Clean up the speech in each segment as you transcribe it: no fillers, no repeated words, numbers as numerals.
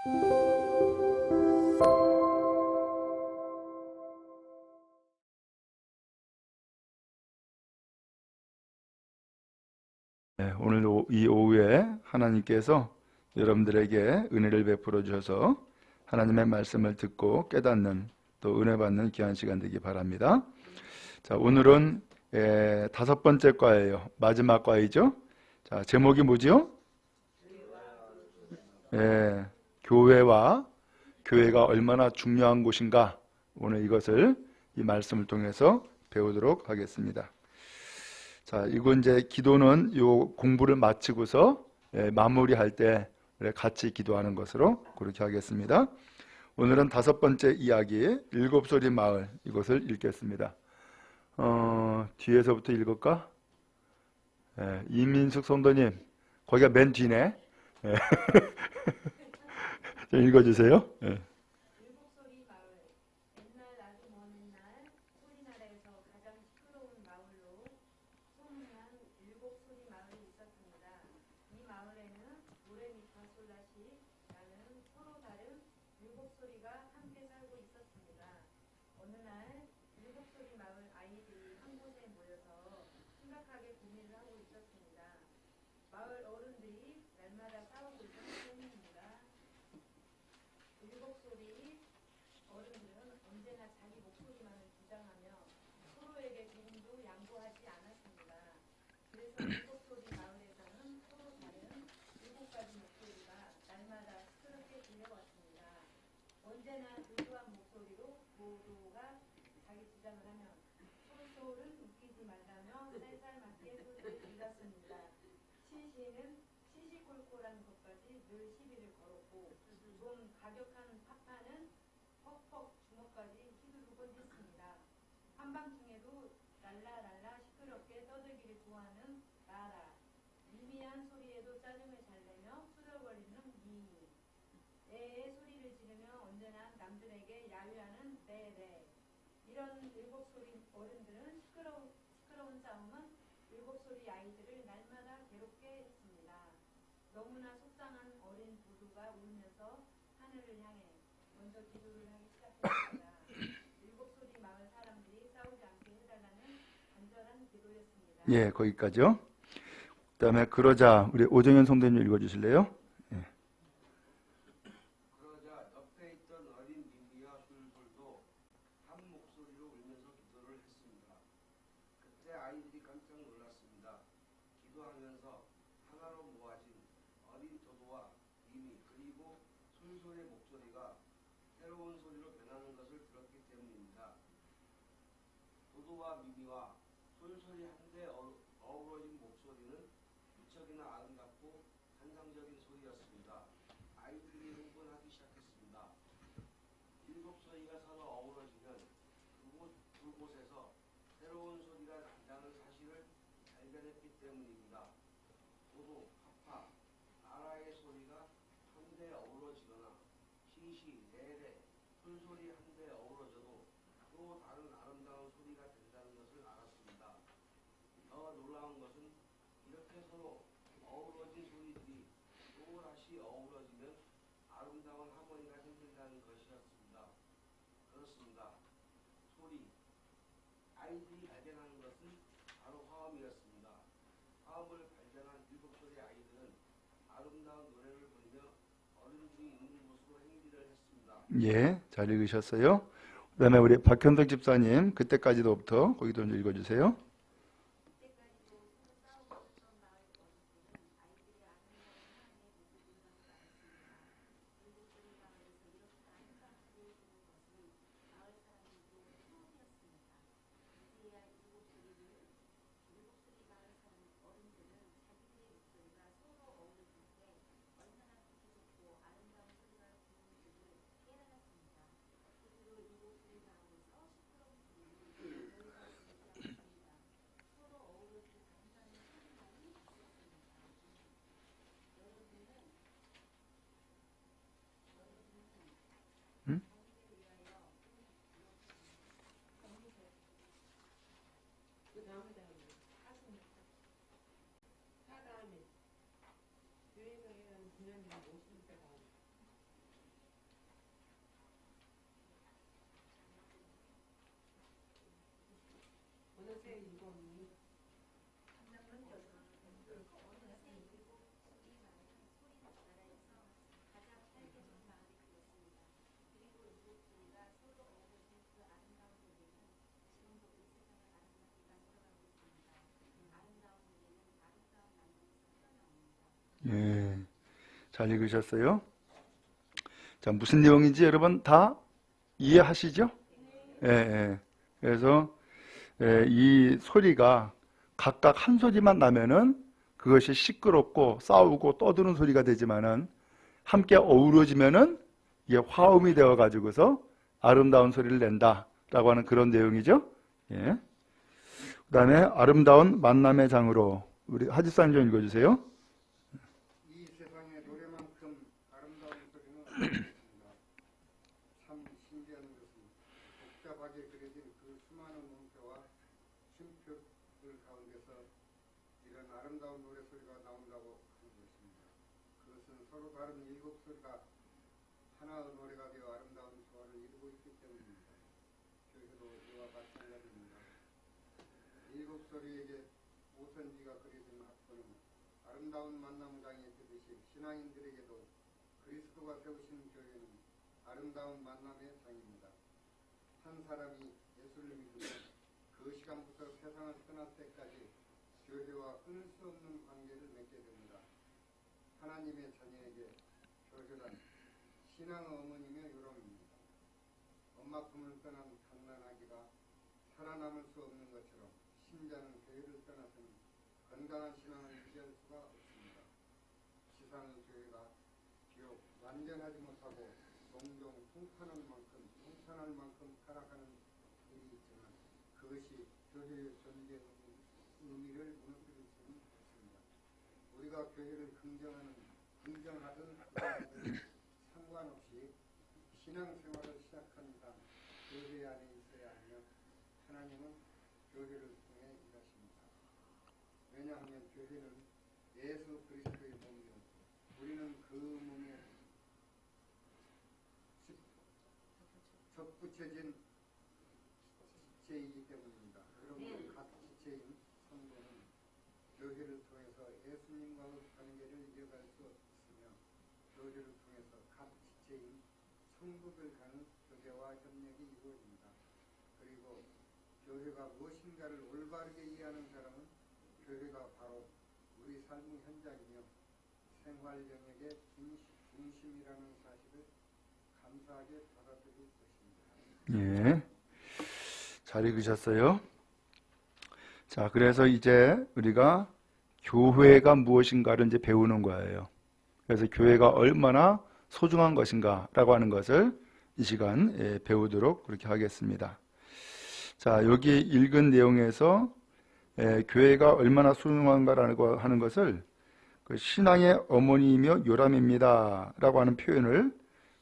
네, 오늘 이 오후에 하나님께서 여러분들에게 은혜를 베풀어 주셔서 하나님의 말씀을 듣고 깨닫는 또 은혜 받는 귀한 시간 되기 바랍니다. 자, 오늘은 5번째 과예요. 마지막 과이죠. 자, 제목이 뭐죠? 교회가 얼마나 중요한 곳인가. 오늘 이것을 이 말씀을 통해서 배우도록 하겠습니다. 자, 이거 이제 기도는 요 공부를 마치고서 마무리할 때 같이 기도하는 것으로 그렇게 하겠습니다. 오늘은 5번째 이야기, 일곱소리 마을, 이것을 읽겠습니다. 뒤에서부터 읽을까? 이민숙 성도님, 거기가 맨 뒤네. 좀 읽어주세요. 일곱소리 마을. 옛날 아주 먼 날 소리나라에서 가장 시끄러운 마을로 소문난 일곱소리 마을이 있었습니다. 이 마을에는 도레미파솔라시라는 서로 다른 일곱 소리가 함께 살고 있었습니다. 어느 날 일곱소리 마을 아이들이 한 곳에 모여서 심각하게 고민을 하고 있었습니다. 마을 어른들이 날마다 싸우고 있었기 때문입니다. 일곱소리 어른들은 언제나 자기 목소리만을 주장하며 서로에게 조금도 양보하지 않았습니다. 그래서 일곱소리 마을에서는 서로 다른 7가지 목소리가 날마다 시끄럽게 들려왔습니다. 언제나 도도한 목소리로 모두가 자기 주장을 하며 솔솔은 웃기지 말라며 쌀쌀맞게 소리를 질렀습니다. 시시는 시시콜콜한 것까지 늘 시비를 걸었고 좀 가격한 파파는 퍽퍽 주먹까지 휘두르곤 했습니다. 한밤중에도 랄라랄라 시끄럽게 떠들기를 좋아하는 라라, 미미한 소리에도 짜증을 잘 내며 투덜거리는 미미, 애의 소리를 지르며 언제나 남들에게 야유하는 레레. 이런 일곱소리 어른들은 시끄러운 싸움은 일곱소리 아이들을 날마다 괴롭게 했습니다. 너무나 속상한 어린 부두가 울면서 하늘을 향해 먼저 기도를 하기 시작했습니다. 일곱소리 마을 사람들이 싸우지 않게 해달라는 간절한 기도였습니다. 예, 거기까지요. 그 다음에 그러자 우리 오정현 성도님 읽어주실래요? 그러자 옆에 있던 어린 민비와 술술도 한 목소리로 울면서 기도를 했습니다. 그때 아이들이 깜짝 놀랐습니다. 기도하면서 하나로 모아진 어린 도도와 미미 그리고 술술의 목소리가 새로운 소리로 변하는 것을 들었기 때문입니다. 도도와 미미와 술술이 한데 어우러진 목소리는 무척이나 아름답고 환상적인 소리였습니다. 아이들이 흥분하기 시작했습니다. 일곱소리가 서로 어우러지면 그곳에서 새로운 소리가 난다는 사실을 발견했기 때문입니다. 도도, 파파, 나라의 소리가 한데 어우러지거나 시시, 레레, 풀소리 한데 어우러져도 또 다른 아름다운 소리가 된다는 것을 알았습니다. 더 놀라운 것은 이렇게 서로 어우러진 소리들이 또다시 어우러지면 아름다운 하모니가 생긴다는 것이었습니다. 그렇습니다. 소리. 아이들이 발견하는 것은 바로 화음이었습니다. 화음을 발견한 일곱소리 아이들은 아름다운 노래를 부르며 어른들이 있는 곳으로 행진을 했습니다. 예, 잘 읽으셨어요. 그 다음에 우리 박현덕 집사님, 그때까지도부터 거기도 좀 읽어주세요. 예, 잘 읽으셨어요? 자, 무슨 내용인지 여러분 다 이해하시죠? 예, 예. 그래서 이 소리가 각각 한 소리만 나면은 그것이 시끄럽고 싸우고 떠드는 소리가 되지만은 함께 어우러지면은 이게 화음이 되어 가지고서 아름다운 소리를 낸다라고 하는 그런 내용이죠. 예. 그다음에 아름다운 만남의 장으로 우리 하지사님 좀 읽어주세요. 이 세상에 노래만큼 아름다운 소리는 없습니다. 참 신기한 것은 복잡하게 그려진 그 수많은 문표와 쉼표들 가운데서 이런 아름다운 노래소리가 나온다고 하는 것입니다. 그것은 서로 다른 일곱 소리가 하나의 노래가 되어 아름다운 조화를 이루고 있기 때문입니다. 저희도 이와 마찬가지입니다. 일곱 소리에게 오선지가 그려진 학교는 아름다운 만남장이 되듯이 신앙인들에게도 그리스도가 세우신 교회는 아름다운 만남의 장입니다. 한 사람이 예수를 믿으면 그 시간부터 세상을 떠날 때까지 교회와 끊을 수 없는 관계를 맺게 됩니다. 하나님의 자녀에게 교회란 신앙의 어머님의 요람입니다. 엄마 품을 떠난 갓난아기가 살아남을 수 없는 것처럼 신자는 교회를 떠나서는 건강한 신앙을 유지할 수가 없습니다. 지상의 교회가 비록 완전하지 못하고 종종 풍파할 만큼 타락하는 일이 있지만 그것이 교회의 존재 의미를 무너뜨릴 수는 없습니다. 우리가 교회를 긍정하든 상관없이 신앙생활을 시작한 단 교회 안에 있어야 하며 하나님은 교회를 통해 일하십니다. 왜냐하면 교회는 예수 그리스도의 몸이요 우리는 그 몸에 접붙여진 지체이기 때문입니다. 그러므로 각 지체인 성도는 교회를 통해서 예수님과의 관계를 이어갈 수 있으며 교회를 통해서 각 지체인 성도들 간 교제와 협력이 이루어집니다. 그리고 교회가 무엇인가를 올바르게 이해하는 사람은 교회가 바로 우리 삶의 현장이며 생활 영역의 중심이라는 사실을 감사하게 받아들일 것입니다. 예, 잘 읽으셨어요? 자, 그래서 이제 우리가 교회가 무엇인가를 이제 배우는 거예요. 그래서 교회가 얼마나 소중한 것인가라고 하는 것을 이 시간 배우도록 그렇게 하겠습니다. 자, 여기 읽은 내용에서 교회가 얼마나 소중한가라고 하는 것을 그 신앙의 어머니이며 요람입니다 라고 하는 표현을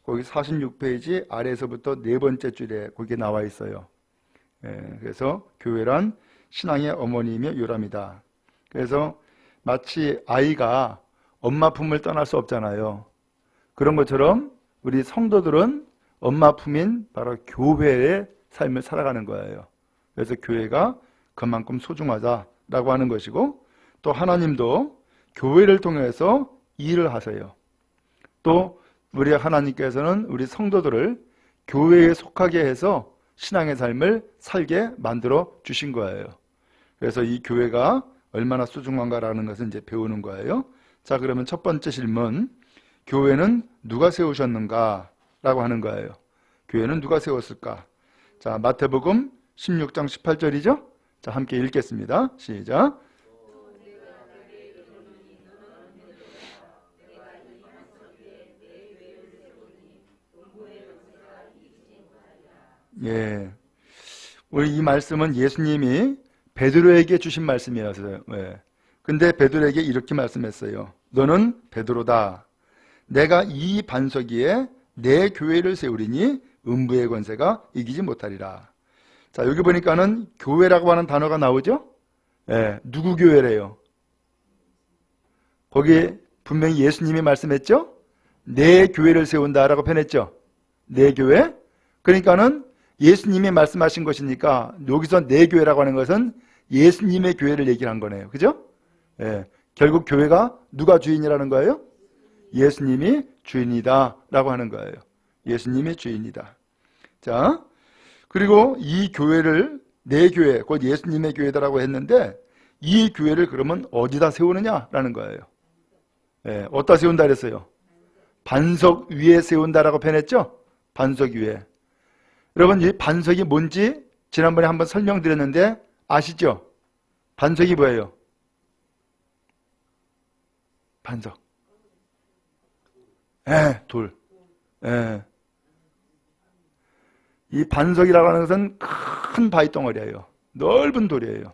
거기 46페이지 아래에서부터 네 번째 줄에 거기에 나와 있어요. 그래서 교회란 신앙의 어머니이며 요람이다. 그래서 마치 아이가 엄마 품을 떠날 수 없잖아요. 그런 것처럼 우리 성도들은 엄마 품인 바로 교회의 삶을 살아가는 거예요. 그래서 교회가 그만큼 소중하다라고 하는 것이고, 또 하나님도 교회를 통해서 일을 하세요. 또 우리 하나님께서는 우리 성도들을 교회에 속하게 해서 신앙의 삶을 살게 만들어 주신 거예요. 그래서 이 교회가 얼마나 소중한가라는 것을 이제 배우는 거예요. 자, 그러면 첫 번째 질문, 교회는 누가 세우셨는가? 라고 하는 거예요. 교회는 누가 세웠을까? 자, 마태복음 16장 18절이죠? 자, 함께 읽겠습니다. 시작. 예, 우리 이 말씀은 예수님이 베드로에게 주신 말씀이었어요. 근데 베드로에게 이렇게 말씀했어요. 너는 베드로다. 내가 이 반석 위에 내 교회를 세우리니 음부의 권세가 이기지 못하리라. 자, 여기 보니까는 교회라고 하는 단어가 나오죠? 누구 교회래요? 거기 분명히 예수님이 말씀했죠? 내 교회를 세운다라고 표현했죠? 내 교회? 그러니까는 예수님이 말씀하신 것이니까 여기서 내 교회라고 하는 것은 예수님의 교회를 얘기를 한 거네요. 그죠? 예. 결국 교회가 누가 주인이라는 거예요? 예수님이 주인이다 라고 하는 거예요. 예수님이 주인이다. 자, 그리고 이 교회를 내 교회, 곧 예수님의 교회다라고 했는데 이 교회를 그러면 어디다 세우느냐라는 거예요. 예, 어디다 세운다 그랬어요? 반석 위에 세운다라고 표현했죠? 반석 위에. 여러분, 이 반석이 뭔지 지난번에 한번 설명드렸는데 아시죠? 반석이 뭐예요? 반석. 예, 돌. 예. 이 반석이라고 하는 것은 큰 바위 덩어리예요. 넓은 돌이에요.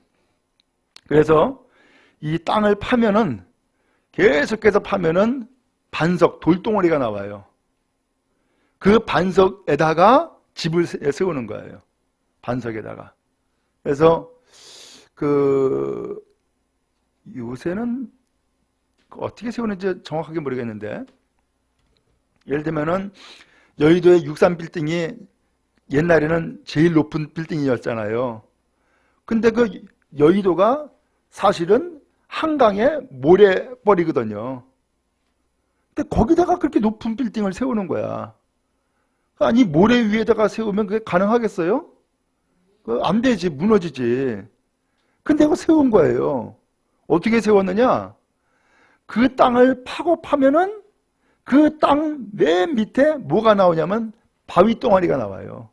그래서 이 땅을 파면은 계속해서 파면은 반석, 돌덩어리가 나와요. 그 반석에다가 집을 세우는 거예요. 반석에다가. 그래서 요새는 어떻게 세우는지 정확하게 모르겠는데, 예를 들면은 여의도의 63빌딩이 옛날에는 제일 높은 빌딩이었잖아요. 근데 그 여의도가 사실은 한강의 모래벌이거든요. 근데 거기다가 그렇게 높은 빌딩을 세우는 거야. 아니, 모래 위에다가 세우면 그게 가능하겠어요? 안 되지, 무너지지. 근데 그거 세운 거예요. 어떻게 세웠느냐? 그 땅을 파면은 그 땅 맨 밑에 뭐가 나오냐면 바위 덩어리가 나와요.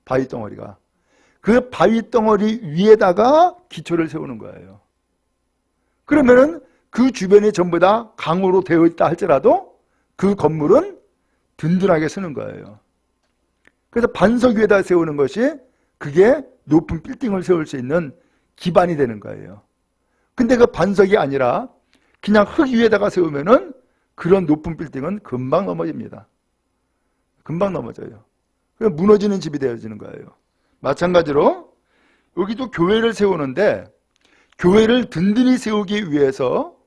바위 덩어리가. 그 바위 덩어리 위에다가 기초를 세우는 거예요. 그러면은 그 주변이 전부 다 강으로 되어 있다 할지라도 그 건물은 든든하게 서는 거예요. 그래서 반석 위에다 세우는 것이 그게 높은 빌딩을 세울 수 있는 기반이 되는 거예요. 근데 그 반석이 아니라 그냥 흙 위에다가 세우면은 그런 높은 빌딩은 금방 넘어집니다. 금방 넘어져요. 그래서 무너지는 집이 되어지는 거예요. 마찬가지로 여기도 교회를 세우는데 교회를 든든히 세우기 위해서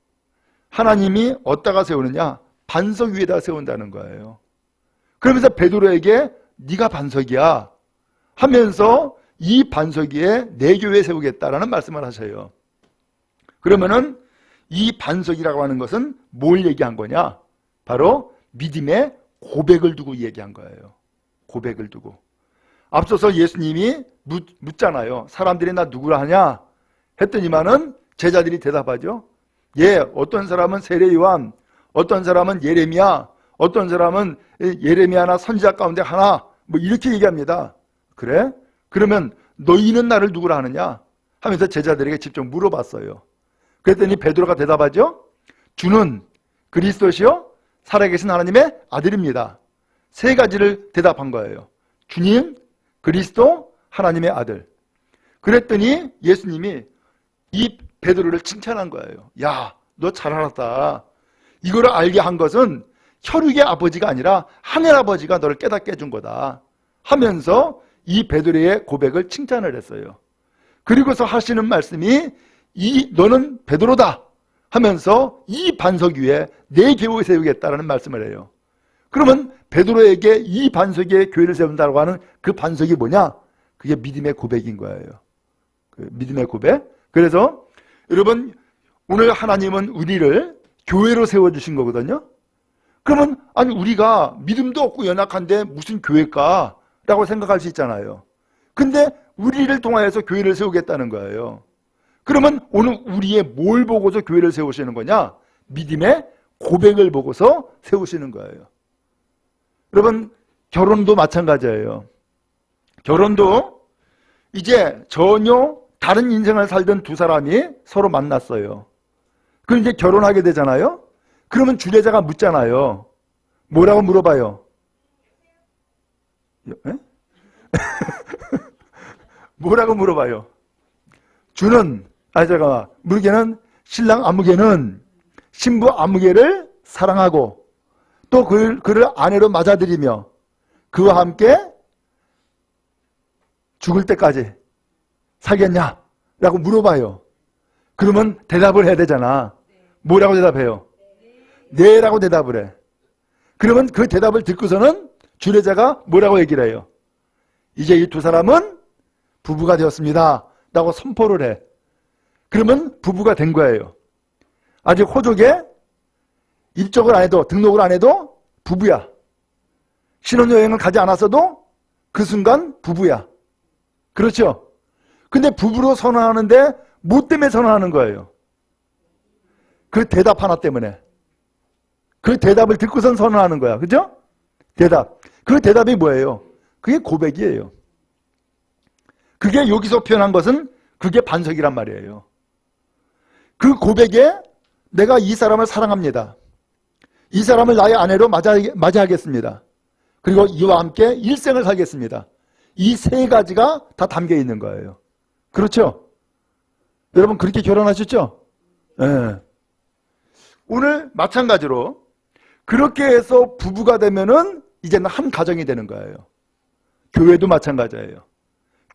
하나님이 어디다가 세우느냐? 반석 위에다 세운다는 거예요. 그러면서 베드로에게 네가 반석이야 하면서 이 반석 위에 내 교회 세우겠다라는 말씀을 하셔요. 그러면은 이 반석이라고 하는 것은 뭘 얘기한 거냐? 바로 믿음의 고백을 두고 얘기한 거예요. 고백을 두고. 앞서서 예수님이 묻잖아요. 사람들이 나 누구라 하냐? 했더니만은 제자들이 대답하죠. 예, 어떤 사람은 세례 요한, 어떤 사람은 예레미야, 어떤 사람은 예레미야나 선지자 가운데 하나, 뭐 이렇게 얘기합니다. 그래? 그러면 너희는 나를 누구라 하느냐? 하면서 제자들에게 직접 물어봤어요. 그랬더니 베드로가 대답하죠. 주는 그리스도시요 살아계신 하나님의 아들입니다. 세 가지를 대답한 거예요. 주님, 그리스도, 하나님의 아들. 그랬더니 예수님이 이 베드로를 칭찬한 거예요. 야, 너 잘 알았다. 이거를 알게 한 것은 혈육의 아버지가 아니라 하늘 아버지가 너를 깨닫게 해준 거다 하면서 이 베드로의 고백을 칭찬을 했어요. 그리고서 하시는 말씀이 너는 베드로다 하면서 이 반석 위에 내 교회 세우겠다라는 말씀을 해요. 그러면 베드로에게 이 반석 위에 교회를 세운다고 하는 그 반석이 뭐냐? 그게 믿음의 고백인 거예요. 그 믿음의 고백. 그래서 여러분, 오늘 하나님은 우리를 교회로 세워주신 거거든요. 그러면 아니 우리가 믿음도 없고 연약한데 무슨 교회일까? 라고 생각할 수 있잖아요. 근데 우리를 통하여서 교회를 세우겠다는 거예요. 그러면 오늘 우리의 뭘 보고서 교회를 세우시는 거냐? 믿음의 고백을 보고서 세우시는 거예요. 여러분, 결혼도 마찬가지예요. 결혼도 이제 전혀 다른 인생을 살던 두 사람이 서로 만났어요. 그럼 이제 결혼하게 되잖아요. 그러면 주례자가 묻잖아요. 뭐라고 물어봐요? 뭐라고 물어봐요? 물개는 신랑 아무개는 신부 아무개를 사랑하고 또 그를 아내로 맞아들이며 그와 함께 죽을 때까지 살겠냐? 라고 물어봐요. 그러면 대답을 해야 되잖아. 뭐라고 대답해요? 네 라고 대답을 해. 그러면 그 대답을 듣고서는 주례자가 뭐라고 얘기를 해요? 이제 이 두 사람은 부부가 되었습니다 라고 선포를 해. 그러면 부부가 된 거예요. 아직 호족에 입적을 안 해도, 등록을 안 해도 부부야. 신혼여행을 가지 않았어도 그 순간 부부야. 그렇죠? 근데 부부로 선언하는데 뭐 때문에 선언하는 거예요? 그 대답 하나 때문에. 그 대답을 듣고선 선언하는 거야. 그죠? 대답. 그 대답이 뭐예요? 그게 고백이에요. 그게 여기서 표현한 것은 그게 반석이란 말이에요. 그 고백에 내가 이 사람을 사랑합니다. 이 사람을 나의 아내로 맞이하겠습니다. 그리고 이와 함께 일생을 살겠습니다. 이 세 가지가 다 담겨 있는 거예요. 그렇죠? 여러분 그렇게 결혼하셨죠? 네. 오늘 마찬가지로 그렇게 해서 부부가 되면은 이제는 한 가정이 되는 거예요. 교회도 마찬가지예요.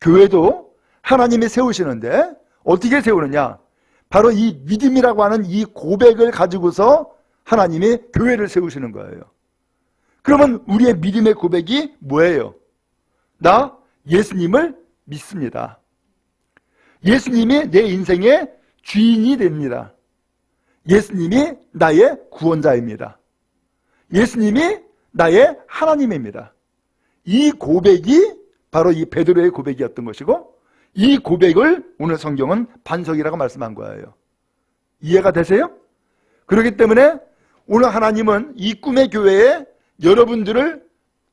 교회도 하나님이 세우시는데 어떻게 세우느냐? 바로 이 믿음이라고 하는 이 고백을 가지고서 하나님이 교회를 세우시는 거예요. 그러면 우리의 믿음의 고백이 뭐예요? 나 예수님을 믿습니다. 예수님이 내 인생의 주인이 됩니다. 예수님이 나의 구원자입니다. 예수님이 나의 하나님입니다. 이 고백이 바로 이 베드로의 고백이었던 것이고 이 고백을 오늘 성경은 반석이라고 말씀한 거예요. 이해가 되세요? 그렇기 때문에 오늘 하나님은 이 꿈의 교회에 여러분들을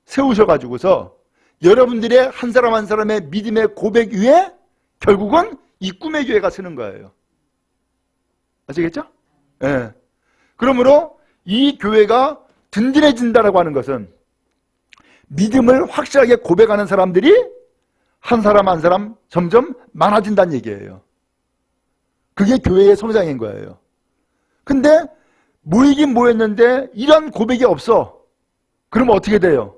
세우셔가지고서 여러분들의 한 사람 한 사람의 믿음의 고백 위에 결국은 이 꿈의 교회가 서는 거예요. 아시겠죠? 예. 그러므로 이 교회가 든든해진다라고 하는 것은 믿음을 확실하게 고백하는 사람들이 한 사람 한 사람 점점 많아진다는 얘기예요. 그게 교회의 성장인 거예요. 근데 모이긴 모였는데 이런 고백이 없어. 그러면 어떻게 돼요?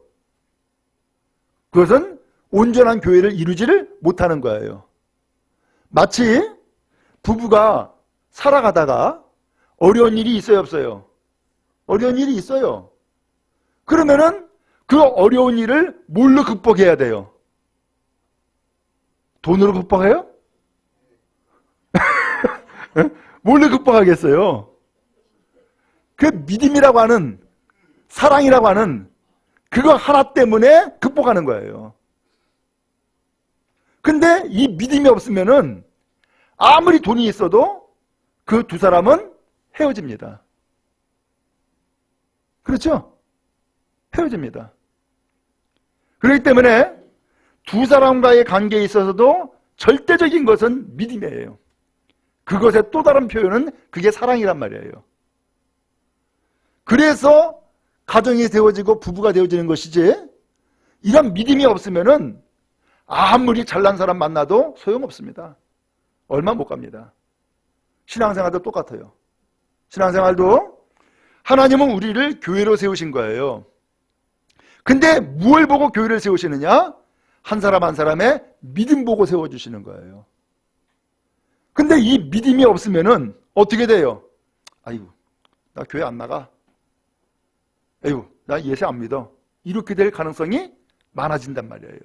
그것은 온전한 교회를 이루지를 못하는 거예요. 마치 부부가 살아가다가 어려운 일이 있어요, 없어요? 어려운 일이 있어요. 그러면은 그 어려운 일을 뭘로 극복해야 돼요? 돈으로 극복해요? 뭘로 극복하겠어요? 그 믿음이라고 하는, 사랑이라고 하는 그거 하나 때문에 극복하는 거예요. 근데 이 믿음이 없으면은 아무리 돈이 있어도 그 두 사람은 헤어집니다. 그렇죠? 헤어집니다. 그렇기 때문에 두 사람과의 관계에 있어서도 절대적인 것은 믿음이에요. 그것의 또 다른 표현은 그게 사랑이란 말이에요. 그래서 가정이 세워지고 부부가 되어지는 것이지 이런 믿음이 없으면은 아무리 잘난 사람 만나도 소용없습니다. 얼마 못 갑니다. 신앙생활도 똑같아요. 신앙생활도 하나님은 우리를 교회로 세우신 거예요. 근데 무엇을 보고 교회를 세우시느냐? 한 사람 한 사람의 믿음 보고 세워주시는 거예요. 근데 이 믿음이 없으면은 어떻게 돼요? 아이고, 나 교회 안 나가. 아이고, 나 예수 안 믿어. 이렇게 될 가능성이 많아진단 말이에요.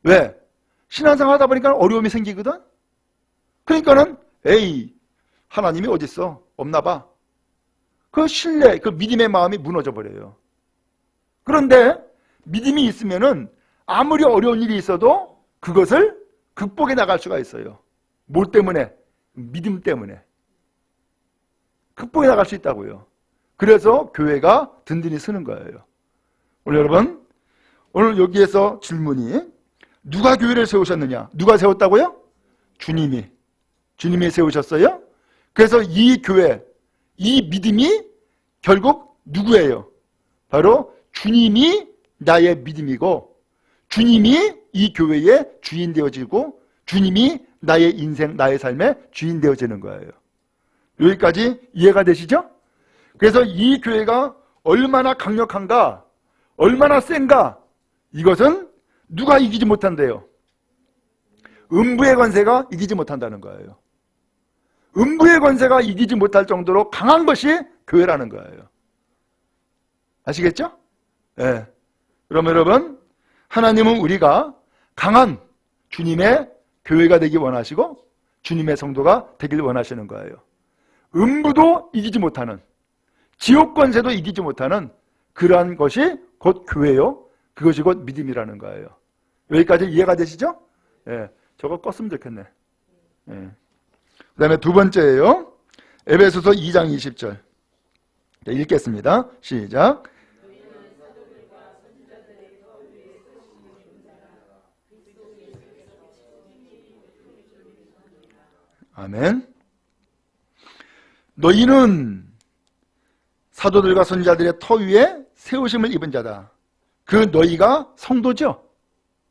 왜? 신앙생활 하다 보니까 어려움이 생기거든? 그러니까는 에이, 하나님이 어딨어? 없나 봐. 그 신뢰, 그 믿음의 마음이 무너져 버려요. 그런데 믿음이 있으면은 아무리 어려운 일이 있어도 그것을 극복해 나갈 수가 있어요. 뭐 때문에? 믿음 때문에. 극복해 나갈 수 있다고요. 그래서 교회가 든든히 서는 거예요. 오늘 여러분, 오늘 여기에서 질문이 누가 교회를 세우셨느냐? 누가 세웠다고요? 주님이. 주님이 세우셨어요? 그래서 이 교회, 이 믿음이 결국 누구예요? 바로 주님이 나의 믿음이고 주님이 이 교회의 주인 되어지고 주님이 나의 인생, 나의 삶의 주인 되어지는 거예요. 여기까지 이해가 되시죠? 그래서 이 교회가 얼마나 강력한가, 얼마나 센가, 이것은 누가 이기지 못한대요? 음부의 권세가 이기지 못한다는 거예요. 음부의 권세가 이기지 못할 정도로 강한 것이 교회라는 거예요. 아시겠죠? 네. 그럼 여러분, 하나님은 우리가 강한 주님의 교회가 되기 원하시고 주님의 성도가 되길 원하시는 거예요. 음부도 이기지 못하는, 지옥 권세도 이기지 못하는 그러한 것이 곧 교회요. 그것이 곧 믿음이라는 거예요. 여기까지 이해가 되시죠? 예, 저거 껐으면 좋겠네. 예. 그 다음에 두 번째예요. 에베소서 2장 20절. 네, 읽겠습니다. 시작. 아멘. 너희는 사도들과 선지자들의 터 위에 세우심을 입은 자다. 그 너희가 성도죠.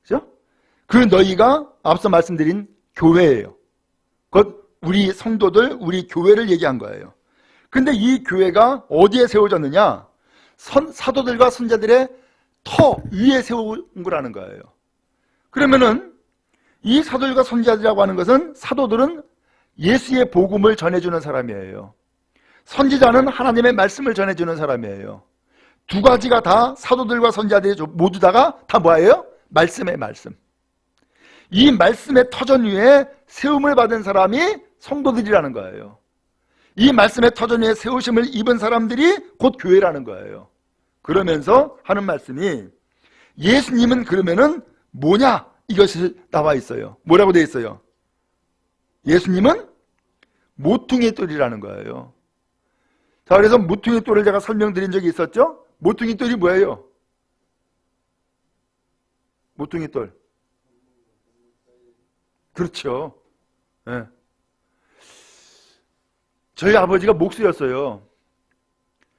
그죠? 그 너희가 앞서 말씀드린 교회예요. 곧 우리 성도들, 우리 교회를 얘기한 거예요. 근데 이 교회가 어디에 세워졌느냐? 사도들과 선지자들의 터 위에 세운 거라는 거예요. 그러면은 이 사도들과 선지자들이라고 하는 것은, 사도들은 예수의 복음을 전해주는 사람이에요. 선지자는 하나님의 말씀을 전해주는 사람이에요. 두 가지가 다 사도들과 선지자들이 모두 다가 다 뭐예요? 말씀의 말씀. 이 말씀의 터전 위에 세움을 받은 사람이 성도들이라는 거예요. 이 말씀의 터전 위에 세우심을 입은 사람들이 곧 교회라는 거예요. 그러면서 하는 말씀이, 예수님은 그러면은 뭐냐? 이것이 나와 있어요. 뭐라고 되어 있어요? 예수님은 모퉁이 돌이라는 거예요. 자, 그래서 모퉁이 돌을 제가 설명드린 적이 있었죠? 모퉁이 돌이 뭐예요? 모퉁이 돌. 그렇죠. 네. 저희 아버지가 목수였어요.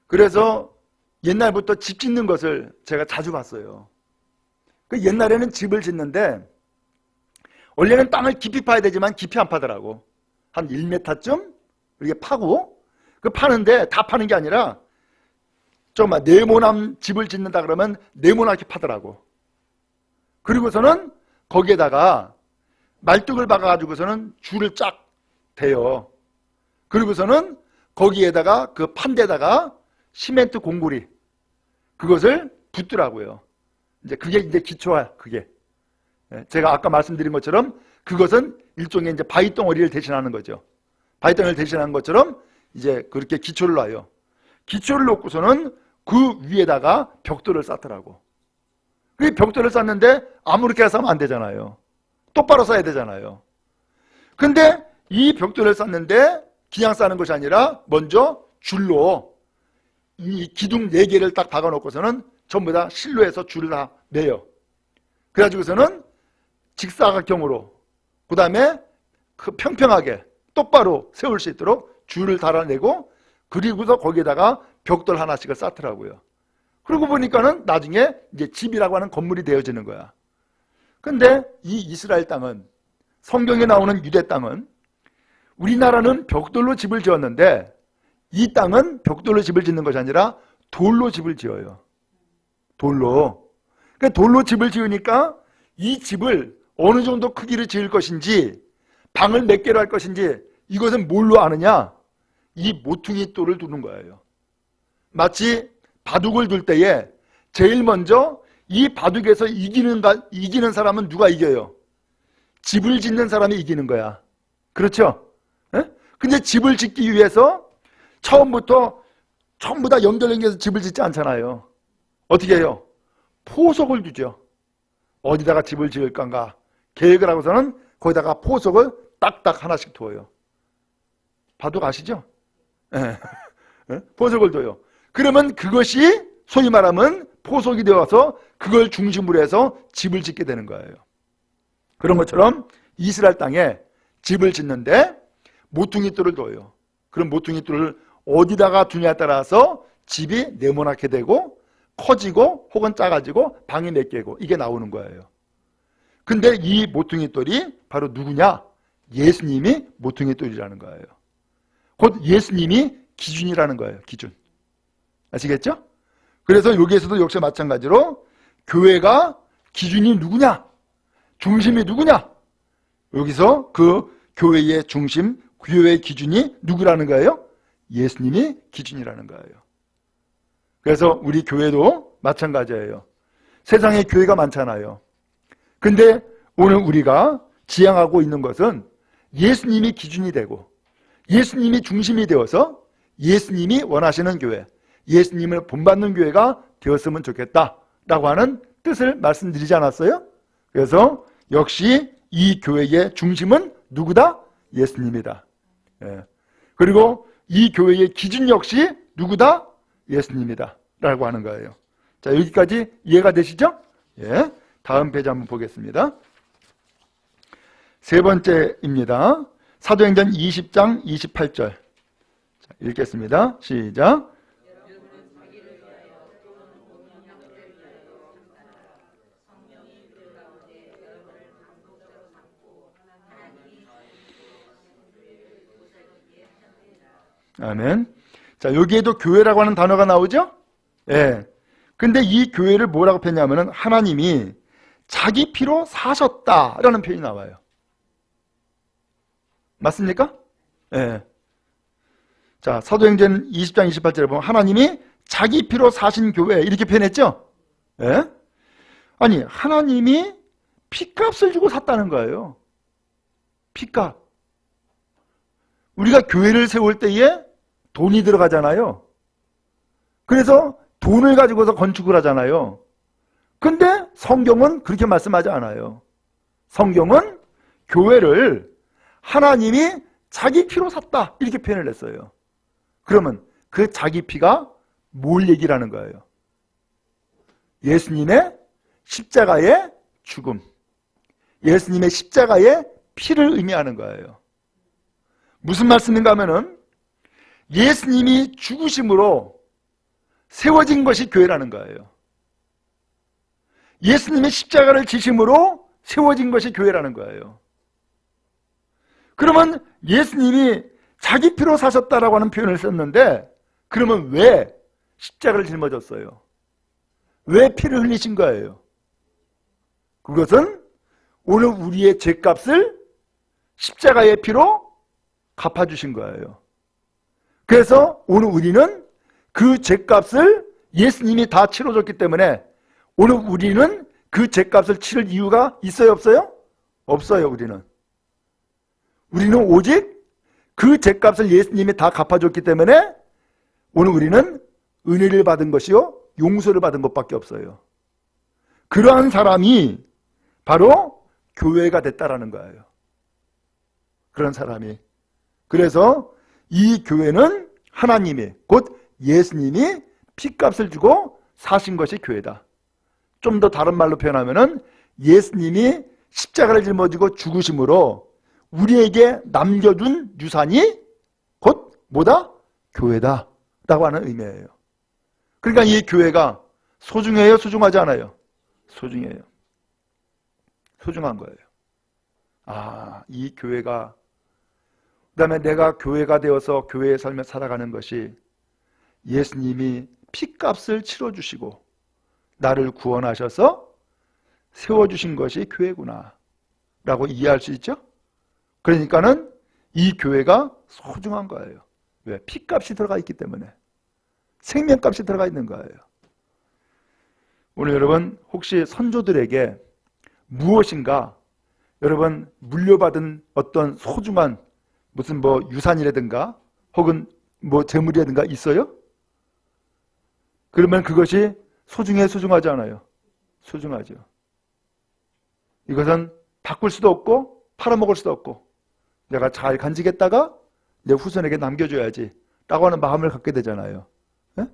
그래서 옛날부터 집 짓는 것을 제가 자주 봤어요. 그 옛날에는 집을 짓는데 원래는 땅을 깊이 파야 되지만 깊이 안 파더라고. 한 1m쯤 이렇게 파고, 그 파는데 다 파는 게 아니라 좀 네모난 집을 짓는다 그러면 네모나게 파더라고. 그리고서는 거기에다가 말뚝을 박아가지고서는 줄을 쫙 대요. 그리고서는 거기에다가 그 판대다가 시멘트 공구리, 그것을 붓더라고요. 이제 그게 이제 기초야, 그게. 제가 아까 말씀드린 것처럼 그것은 일종의 이제 바위덩어리를 대신하는 거죠. 바위덩어리를 대신하는 것처럼 이제 그렇게 기초를 놔요. 기초를 놓고서는 그 위에다가 벽돌을 쌓더라고. 그 벽돌을 쌓는데 아무렇게 해서 하면 안 되잖아요. 똑바로 쌓아야 되잖아요. 근데 이 벽돌을 쌓는데 그냥 쌓는 것이 아니라 먼저 줄로 이 기둥 4개를 딱 박아놓고서는 전부 다 실로 해서 줄을 다 매요. 그래가지고서는 직사각형으로, 그 다음에 그 평평하게 똑바로 세울 수 있도록 줄을 달아내고, 그리고서 거기에다가 벽돌 하나씩을 쌓더라고요. 그러고 보니까는 나중에 이제 집이라고 하는 건물이 되어지는 거야. 근데 이 이스라엘 땅은, 성경에 나오는 유대 땅은, 우리나라는 벽돌로 집을 지었는데 이 땅은 벽돌로 집을 짓는 것이 아니라 돌로 집을 지어요. 돌로. 그러니까 돌로 집을 지으니까 이 집을 어느 정도 크기를 지을 것인지, 방을 몇 개로 할 것인지, 이것은 뭘로 아느냐? 이 모퉁이 돌을 두는 거예요. 마치 바둑을 둘 때에 제일 먼저 이 바둑에서 이기는 사람은 누가 이겨요? 집을 짓는 사람이 이기는 거야. 그렇죠? 에? 근데 집을 짓기 위해서 처음부터 전부 다 연결해서 집을 짓지 않잖아요. 어떻게 해요? 포석을 두죠. 어디다가 집을 지을 건가 계획을 하고서는 거기다가 포석을 딱딱 하나씩 두어요. 바둑 아시죠? 예. 포석을 둬요. 그러면 그것이 소위 말하면 포석이 되어서 그걸 중심으로 해서 집을 짓게 되는 거예요. 그런 것처럼 이스라엘 땅에 집을 짓는데 모퉁이 돌을 둬요. 그럼 모퉁이 돌을 어디다가 두냐에 따라서 집이 네모나게 되고 커지고 혹은 작아지고 방이 몇 개고 이게 나오는 거예요. 근데 이 모퉁이 돌이 바로 누구냐? 예수님이 모퉁이 돌이라는 거예요. 곧 예수님이 기준이라는 거예요. 기준. 아시겠죠? 그래서 여기에서도 역시 마찬가지로 교회가 기준이 누구냐? 중심이 누구냐? 여기서 그 교회의 중심, 교회의 기준이 누구라는 거예요? 예수님이 기준이라는 거예요. 그래서 우리 교회도 마찬가지예요. 세상에 교회가 많잖아요. 근데 오늘 우리가 지향하고 있는 것은 예수님이 기준이 되고 예수님이 중심이 되어서 예수님이 원하시는 교회, 예수님을 본받는 교회가 되었으면 좋겠다라고 하는 뜻을 말씀드리지 않았어요? 그래서 역시 이 교회의 중심은 누구다? 예수님이다. 예. 그리고 이 교회의 기준 역시 누구다? 예수님이다 라고 하는 거예요. 자, 여기까지 이해가 되시죠? 예. 다음 페이지 한번 보겠습니다. 세 번째입니다. 사도행전 20장 28절. 자, 읽겠습니다. 시작. 아멘. 자, 여기에도 교회라고 하는 단어가 나오죠? 예. 근데 이 교회를 뭐라고 표현하냐면은 하나님이 자기 피로 사셨다라는 표현이 나와요. 맞습니까? 예. 자, 사도행전 20장 28절에 보면 하나님이 자기 피로 사신 교회 이렇게 표현했죠? 예. 아니, 하나님이 피값을 주고 샀다는 거예요. 피값. 우리가 교회를 세울 때에 돈이 들어가잖아요. 그래서 돈을 가지고서 건축을 하잖아요. 근데 성경은 그렇게 말씀하지 않아요. 성경은 교회를 하나님이 자기 피로 샀다 이렇게 표현을 했어요. 그러면 그 자기 피가 뭘 얘기를 하는 거예요? 예수님의 십자가의 죽음, 예수님의 십자가의 피를 의미하는 거예요. 무슨 말씀인가 하면은 예수님이 죽으심으로 세워진 것이 교회라는 거예요. 예수님의 십자가를 지심으로 세워진 것이 교회라는 거예요. 그러면 예수님이 자기 피로 사셨다라고 하는 표현을 썼는데 그러면 왜 십자가를 짊어졌어요? 왜 피를 흘리신 거예요? 그것은 오늘 우리의 죄값을 십자가의 피로 갚아주신 거예요. 그래서 오늘 우리는 그 죄값을 예수님이 다 치러줬기 때문에 오늘 우리는 그 죄값을 치를 이유가 있어요, 없어요? 없어요. 우리는 오직 그 죄값을 예수님이 다 갚아줬기 때문에 오늘 우리는 은혜를 받은 것이요 용서를 받은 것밖에 없어요. 그러한 사람이 바로 교회가 됐다라는 거예요. 그런 사람이. 그래서 이 교회는 하나님이 곧 예수님이 피값을 주고 사신 것이 교회다. 좀 더 다른 말로 표현하면은 예수님이 십자가를 짊어지고 죽으심으로 우리에게 남겨준 유산이 곧 뭐다? 교회다 라고 하는 의미예요. 그러니까 이 교회가 소중해요? 소중하지 않아요? 소중해요. 소중한 거예요. 아, 이 교회가 그 다음에 내가 교회가 되어서 교회의 삶을 살아가는 것이 예수님이 피값을 치러주시고 나를 구원하셔서 세워주신 것이 교회구나 라고 이해할 수 있죠? 그러니까는 이 교회가 소중한 거예요. 왜? 피값이 들어가 있기 때문에. 생명값이 들어가 있는 거예요. 오늘 여러분 혹시 선조들에게 무엇인가 여러분 물려받은 어떤 소중한 무슨 뭐 유산이라든가 혹은 뭐 재물이라든가 있어요? 그러면 그것이 소중해 소중하지 않아요? 소중하죠. 이것은 바꿀 수도 없고 팔아먹을 수도 없고 내가 잘 간직했다가 내 후손에게 남겨줘야지 라고 하는 마음을 갖게 되잖아요. 네?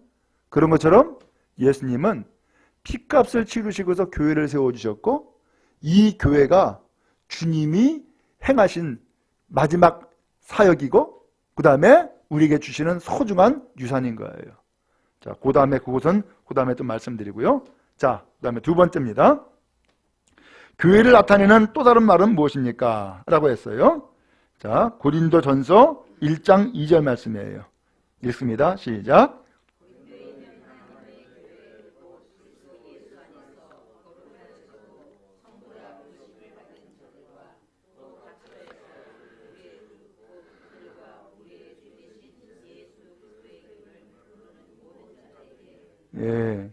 그런 것처럼 예수님은 피값을 치르시고서 교회를 세워주셨고 이 교회가 주님이 행하신 마지막 사역이고 그 다음에 우리에게 주시는 소중한 유산인 거예요. 자, 그 다음에 그것은 그 다음에 또 말씀드리고요. 자, 그 다음에 두 번째입니다. 교회를 나타내는 또 다른 말은 무엇입니까? 라고 했어요. 자, 고린도전서 1장 2절 말씀이에요. 읽습니다. 시작. 예.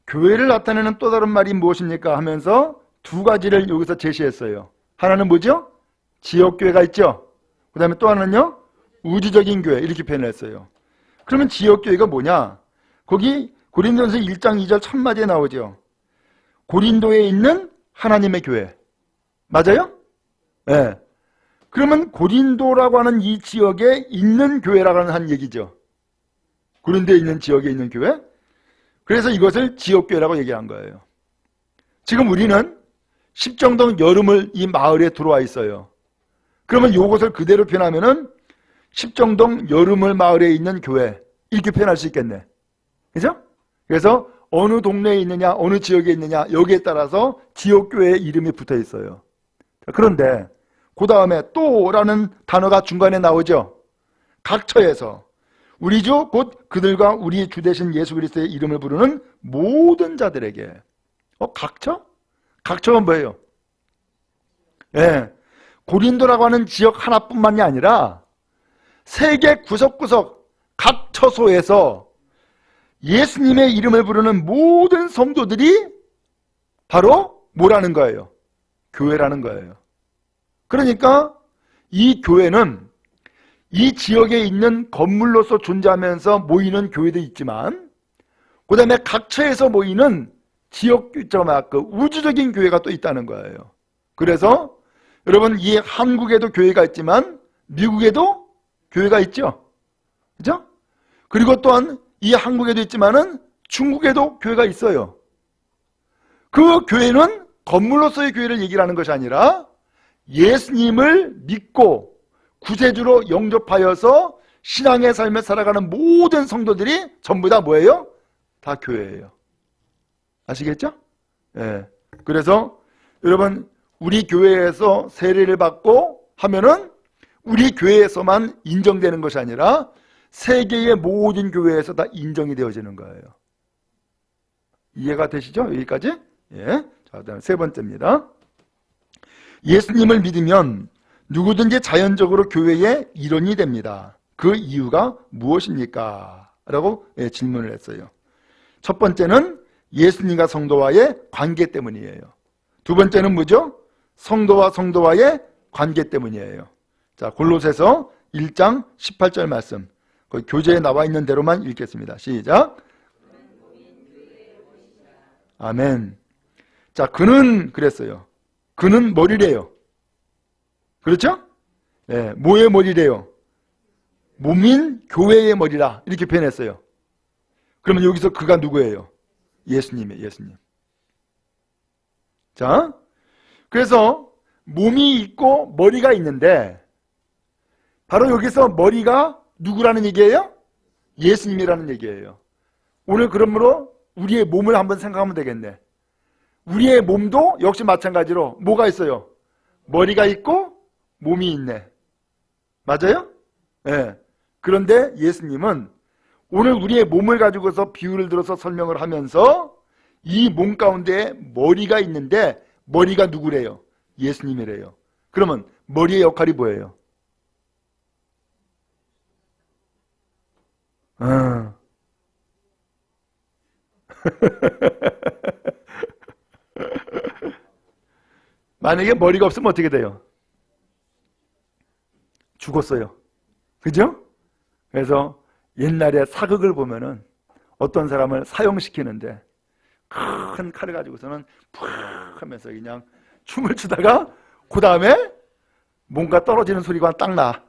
교회를 나타내는 또 다른 말이 무엇입니까? 하면서 두 가지를 여기서 제시했어요. 하나는 뭐죠? 지역교회가 있죠. 그 다음에 또 하나는요, 우주적인 교회, 이렇게 표현했어요. 그러면 지역교회가 뭐냐? 거기 고린도전서 1장 2절 첫 마디에 나오죠. 고린도에 있는 하나님의 교회. 맞아요? 네. 그러면 고린도라고 하는 이 지역에 있는 교회라고 하는 얘기죠. 고린도에 있는 지역에 있는 교회. 그래서 이것을 지역교회라고 얘기한 거예요. 지금 우리는 십정동 여름을 이 마을에 들어와 있어요. 그러면 이것을 그대로 표현하면은 십정동 여름을 마을에 있는 교회, 이렇게 표현할 수 있겠네. 그죠? 그래서 어느 동네에 있느냐, 어느 지역에 있느냐, 여기에 따라서 지역교회의 이름이 붙어 있어요. 그런데 그 다음에 또라는 단어가 중간에 나오죠. 각처에서 우리 주 곧 그들과 우리 주 되신 예수 그리스도의 이름을 부르는 모든 자들에게. 각처? 각처가 뭐예요? 예, 고린도라고 하는 지역 하나뿐만이 아니라 세계 구석구석 각 처소에서 예수님의 이름을 부르는 모든 성도들이 바로 뭐라는 거예요? 교회라는 거예요. 그러니까 이 교회는 이 지역에 있는 건물로서 존재하면서 모이는 교회도 있지만, 그 다음에 각처에서 모이는 지역, 우주적인 교회가 또 있다는 거예요. 그래서 여러분, 이 한국에도 교회가 있지만 미국에도 교회가 있죠. 그죠? 그리고 또한 이 한국에도 있지만은 중국에도 교회가 있어요. 그 교회는 건물로서의 교회를 얘기를 하는 것이 아니라 예수님을 믿고 구세주로 영접하여서 신앙의 삶을 살아가는 모든 성도들이 전부 다 뭐예요? 다 교회예요. 아시겠죠? 예. 그래서 여러분, 우리 교회에서 세례를 받고 하면은 우리 교회에서만 인정되는 것이 아니라 세계의 모든 교회에서 다 인정이 되어지는 거예요. 이해가 되시죠? 여기까지? 예. 자, 그다음 세 번째입니다. 예수님을 믿으면 누구든지 자연적으로 교회의 일원이 됩니다. 그 이유가 무엇입니까? 라고 질문을 했어요. 첫 번째는 예수님과 성도와의 관계 때문이에요. 두 번째는 뭐죠? 성도와 성도와의 관계 때문이에요. 자, 골로새서 1장 18절 말씀. 거기 교재에 나와 있는 대로만 읽겠습니다. 시작. 아멘. 자, 그는 그랬어요. 그는 머리래요. 그렇죠? 예, 뭐의 머리래요? 몸인 교회의 머리라. 이렇게 표현했어요. 그러면 여기서 그가 누구예요? 예수님이에요. 예수님. 자, 그래서 몸이 있고 머리가 있는데 바로 여기서 머리가 누구라는 얘기예요? 예수님이라는 얘기예요. 오늘 그러므로 우리의 몸을 한번 생각하면 되겠네. 우리의 몸도 역시 마찬가지로 뭐가 있어요? 머리가 있고 몸이 있네. 맞아요? 네. 그런데 예수님은 오늘 우리의 몸을 가지고서 비유를 들어서 설명을 하면서 이 몸 가운데 머리가 있는데 머리가 누구래요? 예수님이래요. 그러면 머리의 역할이 뭐예요? 만약에 머리가 없으면 어떻게 돼요? 죽었어요. 그죠? 그래서 옛날에 사극을 보면은 어떤 사람을 사형시키는데 큰 칼을 가지고서는 푹 하면서 그냥 춤을 추다가 그 다음에 뭔가 떨어지는 소리가 딱 나.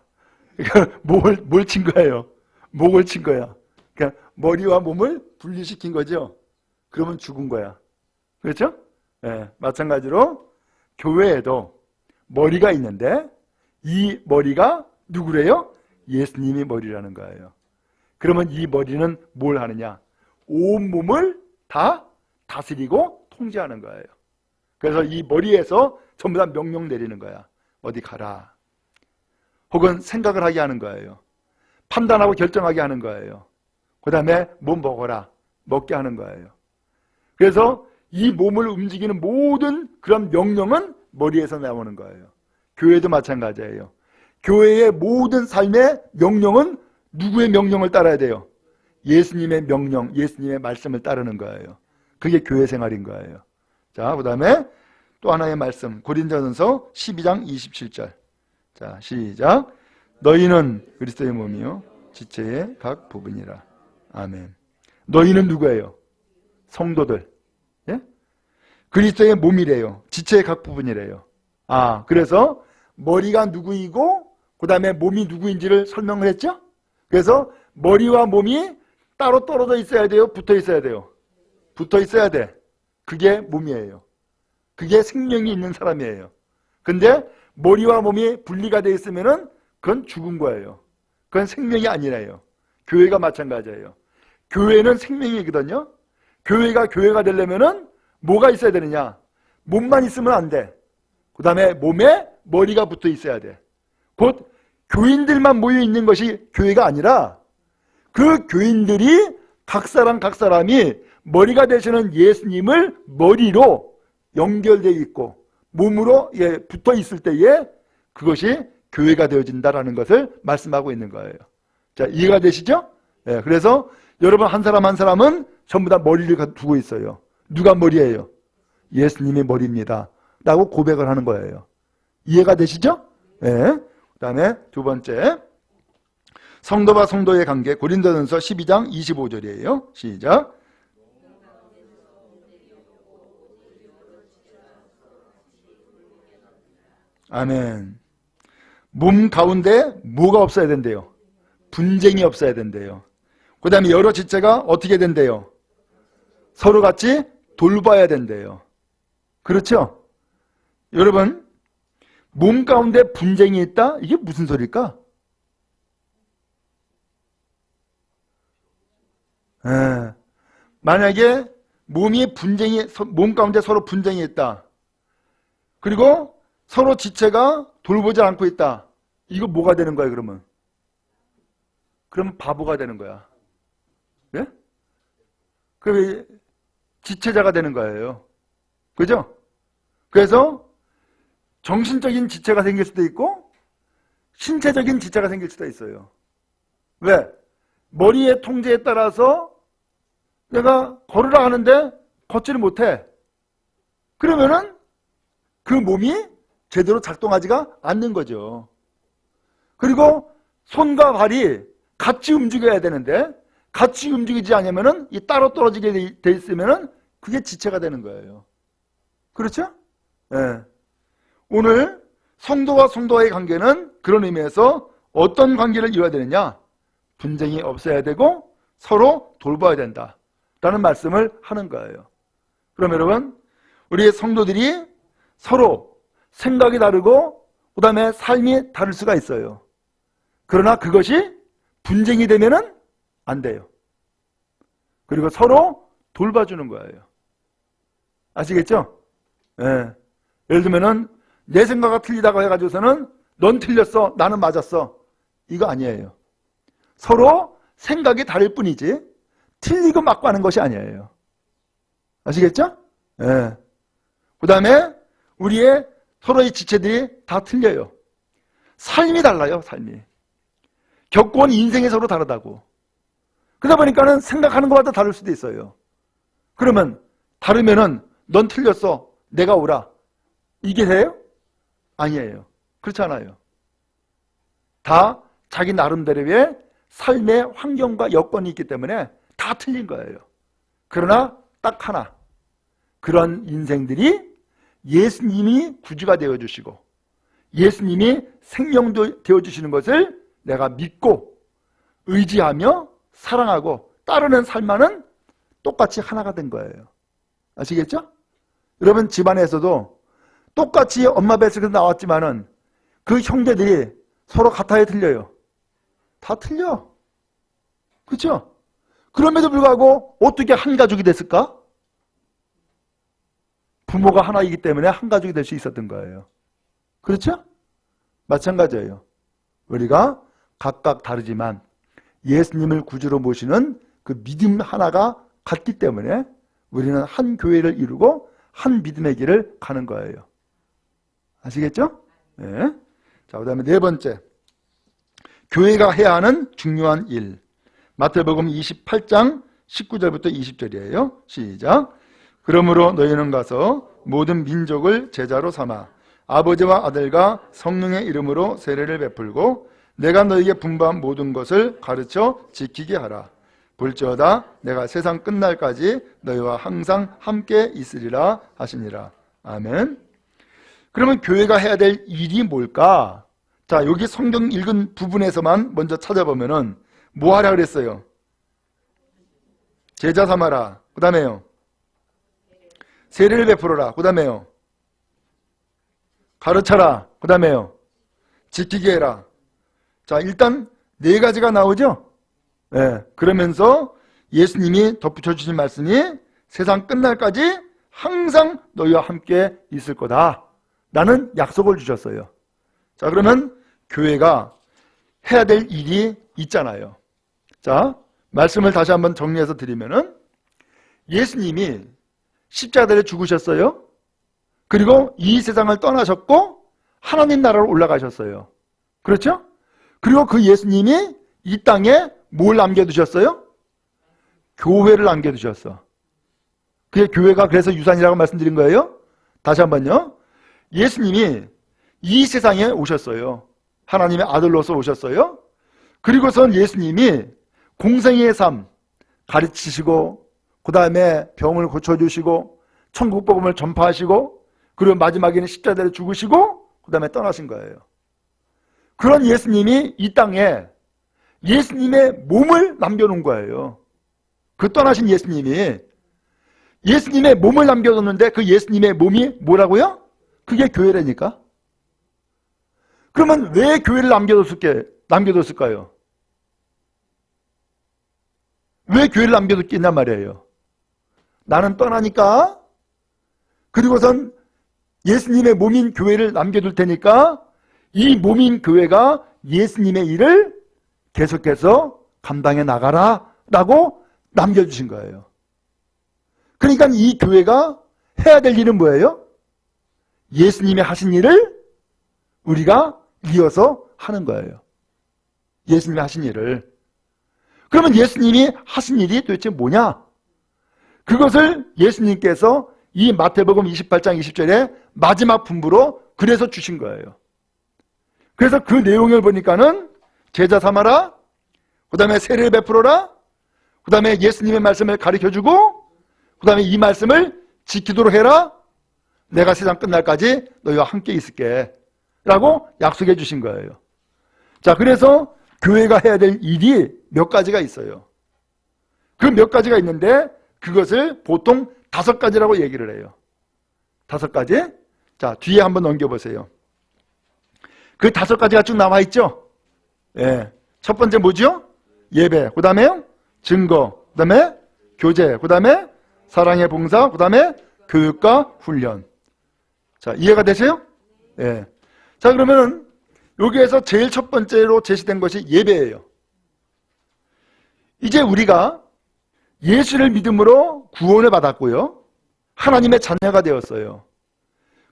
그러니까 뭘 친 거예요? 목을 친 거야. 그러니까 머리와 몸을 분리시킨 거죠. 그러면 죽은 거야. 그렇죠? 네, 마찬가지로 교회에도 머리가 있는데 이 머리가 누구래요? 예수님이 머리라는 거예요. 그러면 이 머리는 뭘 하느냐? 온 몸을 다 다스리고 통제하는 거예요. 그래서 이 머리에서 전부 다 명령 내리는 거야. 어디 가라. 혹은 생각을 하게 하는 거예요. 판단하고 결정하게 하는 거예요. 그 다음에 뭐 먹어라. 먹게 하는 거예요. 그래서 이 몸을 움직이는 모든 그런 명령은 머리에서 나오는 거예요. 교회도 마찬가지예요. 교회의 모든 삶의 명령은 누구의 명령을 따라야 돼요? 예수님의 명령, 예수님의 말씀을 따르는 거예요. 그게 교회 생활인 거예요. 자, 그 다음에 또 하나의 말씀, 고린도전서 12장 27절. 자, 시작. 너희는 그리스도의 몸이요 지체의 각 부분이라. 아멘. 너희는 누구예요? 성도들. 예? 그리스도의 몸이래요. 지체의 각 부분이래요. 아, 그래서 머리가 누구이고 그 다음에 몸이 누구인지를 설명을 했죠? 그래서 머리와 몸이 따로 떨어져 있어야 돼요? 붙어 있어야 돼요? 붙어 있어야 돼. 그게 몸이에요. 그게 생명이 있는 사람이에요. 근데 머리와 몸이 분리가 되어 있으면은 그건 죽은 거예요. 그건 생명이 아니래요. 교회가 마찬가지예요. 교회는 생명이거든요. 교회가 되려면은 뭐가 있어야 되느냐? 몸만 있으면 안 돼. 그 다음에 몸에 머리가 붙어 있어야 돼. 곧 교인들만 모여 있는 것이 교회가 아니라 그 교인들이 각 사람이 머리가 되시는 예수님을 머리로 연결되어 있고 몸으로 붙어 있을 때에 그것이 교회가 되어진다라는 것을 말씀하고 있는 거예요. 자, 이해가 되시죠? 예, 그래서 여러분 한 사람 한 사람은 전부 다 머리를 두고 있어요. 누가 머리예요? 예수님이 머리입니다. 라고 고백을 하는 거예요. 이해가 되시죠? 예. 그 다음에 두 번째, 성도와 성도의 관계, 고린도전서 12장 25절이에요. 시작. 아멘. 몸 가운데 뭐가 없어야 된대요? 분쟁이 없어야 된대요. 그 다음에 여러 지체가 어떻게 된대요? 서로 같이 돌봐야 된대요. 그렇죠? 여러분, 몸 가운데 분쟁이 있다? 이게 무슨 소리일까? 만약에 몸 가운데 서로 분쟁이 있다. 그리고 서로 지체가 돌보지 않고 있다. 이거 뭐가 되는 거야, 그러면? 그러면 바보가 되는 거야. 예? 그 지체자가 되는 거예요. 그죠? 그래서 정신적인 지체가 생길 수도 있고 신체적인 지체가 생길 수도 있어요. 왜? 머리의 통제에 따라서 내가 걸으라 하는데 걷지를 못해. 그러면은 그 몸이 제대로 작동하지가 않는 거죠. 그리고 손과 발이 같이 움직여야 되는데 같이 움직이지 않으면은 이 따로 떨어지게 돼 있으면은 그게 지체가 되는 거예요. 그렇죠? 네. 오늘 성도와 성도와의 관계는 그런 의미에서 어떤 관계를 이루어야 되느냐? 분쟁이 없어야 되고 서로 돌봐야 된다 라는 말씀을 하는 거예요. 그럼 여러분, 우리 성도들이 서로 생각이 다르고 그 다음에 삶이 다를 수가 있어요. 그러나 그것이 분쟁이 되면은 안 돼요. 그리고 서로 돌봐주는 거예요. 아시겠죠? 예. 예를 들면은 내 생각이 틀리다고 해가지고서는 넌 틀렸어, 나는 맞았어. 이거 아니에요. 서로 생각이 다를 뿐이지 틀리고 맞고 하는 것이 아니에요. 아시겠죠? 예. 그 다음에 우리의 서로의 지체들이 다 틀려요. 삶이 달라요, 삶이. 겪어온 인생이 서로 다르다고. 그러다 보니까는 생각하는 것마다 다를 수도 있어요. 그러면 다르면은 넌 틀렸어, 내가 옳아. 이게 돼요? 아니에요. 그렇지 않아요. 다 자기 나름대로의 삶의 환경과 여건이 있기 때문에 다 틀린 거예요. 그러나 딱 하나, 그런 인생들이 예수님이 구주가 되어주시고 예수님이 생명도 되어주시는 것을 내가 믿고 의지하며 사랑하고 따르는 삶만은 똑같이 하나가 된 거예요. 아시겠죠? 여러분 집안에서도 똑같이 엄마 뱃속에서 나왔지만은 그 형제들이 서로 같아요, 틀려요? 다 틀려. 그렇죠? 그럼에도 불구하고 어떻게 한 가족이 됐을까? 부모가 하나이기 때문에 한 가족이 될 수 있었던 거예요. 그렇죠? 마찬가지예요. 우리가 각각 다르지만 예수님을 구주로 모시는 그 믿음 하나가 같기 때문에 우리는 한 교회를 이루고 한 믿음의 길을 가는 거예요. 아시겠죠? 네. 자, 그 다음에 네 번째, 교회가 해야 하는 중요한 일. 마태복음 28장 19절부터 20절이에요. 시작. 그러므로 너희는 가서 모든 민족을 제자로 삼아 아버지와 아들과 성령의 이름으로 세례를 베풀고 내가 너에게 분부한 모든 것을 가르쳐 지키게 하라. 볼지어다 내가 세상 끝날까지 너희와 항상 함께 있으리라 하시니라. 아멘. 그러면 교회가 해야 될 일이 뭘까? 자, 여기 성경 읽은 부분에서만 먼저 찾아보면은 뭐 하라 그랬어요? 제자 삼아라. 그 다음에요, 세례를 베풀어라. 그 다음에요, 가르쳐라. 그 다음에요, 지키게 해라. 자, 일단 네 가지가 나오죠? 네, 그러면서 예수님이 덧붙여 주신 말씀이 세상 끝날까지 항상 너희와 함께 있을 거다 라는 약속을 주셨어요. 자, 그러면 교회가 해야 될 일이 있잖아요. 자, 말씀을 다시 한번 정리해서 드리면은 예수님이 십자가에 죽으셨어요. 그리고 이 세상을 떠나셨고 하나님 나라로 올라가셨어요. 그렇죠? 그리고 그 예수님이 이 땅에 뭘 남겨두셨어요? 교회를 남겨두셨어. 그게 교회가 그래서 유산이라고 말씀드린 거예요. 다시 한번요. 예수님이 이 세상에 오셨어요. 하나님의 아들로서 오셨어요. 그리고선 예수님이 공생의 삶 가르치시고 그 다음에 병을 고쳐주시고 천국 복음을 전파하시고 그리고 마지막에는 십자가에 죽으시고 그 다음에 떠나신 거예요. 그런 예수님이 이 땅에 예수님의 몸을 남겨놓은 거예요. 그 떠나신 예수님이 예수님의 몸을 남겨뒀는데 그 예수님의 몸이 뭐라고요? 그게 교회라니까. 그러면 왜 교회를 남겨뒀을까요? 왜 교회를 남겨뒀겠냔 말이에요. 나는 떠나니까, 그리고선 예수님의 몸인 교회를 남겨둘 테니까 이 몸인 교회가 예수님의 일을 계속해서 감당해 나가라 라고 남겨주신 거예요. 그러니까 이 교회가 해야 될 일은 뭐예요? 예수님이 하신 일을 우리가 이어서 하는 거예요. 예수님이 하신 일을. 그러면 예수님이 하신 일이 도대체 뭐냐? 그것을 예수님께서 이 마태복음 28장 20절에 마지막 분부로 그래서 주신 거예요. 그래서 그 내용을 보니까는 제자 삼아라, 그 다음에 세례를 베풀어라, 그 다음에 예수님의 말씀을 가르쳐주고, 그 다음에 이 말씀을 지키도록 해라. 내가 세상 끝날까지 너희와 함께 있을게 라고 약속해 주신 거예요. 자, 그래서 교회가 해야 될 일이 몇 가지가 있어요. 그 몇 가지가 있는데 그것을 보통 5가지라고 얘기를 해요. 5가지. 자, 뒤에 한번 넘겨보세요. 그 5가지가 쭉 나와 있죠? 예. 첫 번째 뭐죠? 예배. 그 다음에 증거. 그 다음에 교제. 그 다음에 사랑의 봉사. 그 다음에 교육과 훈련. 자, 이해가 되세요? 예. 자, 그러면은 여기에서 제일 첫 번째로 제시된 것이 예배예요. 이제 우리가 예수를 믿음으로 구원을 받았고요. 하나님의 자녀가 되었어요.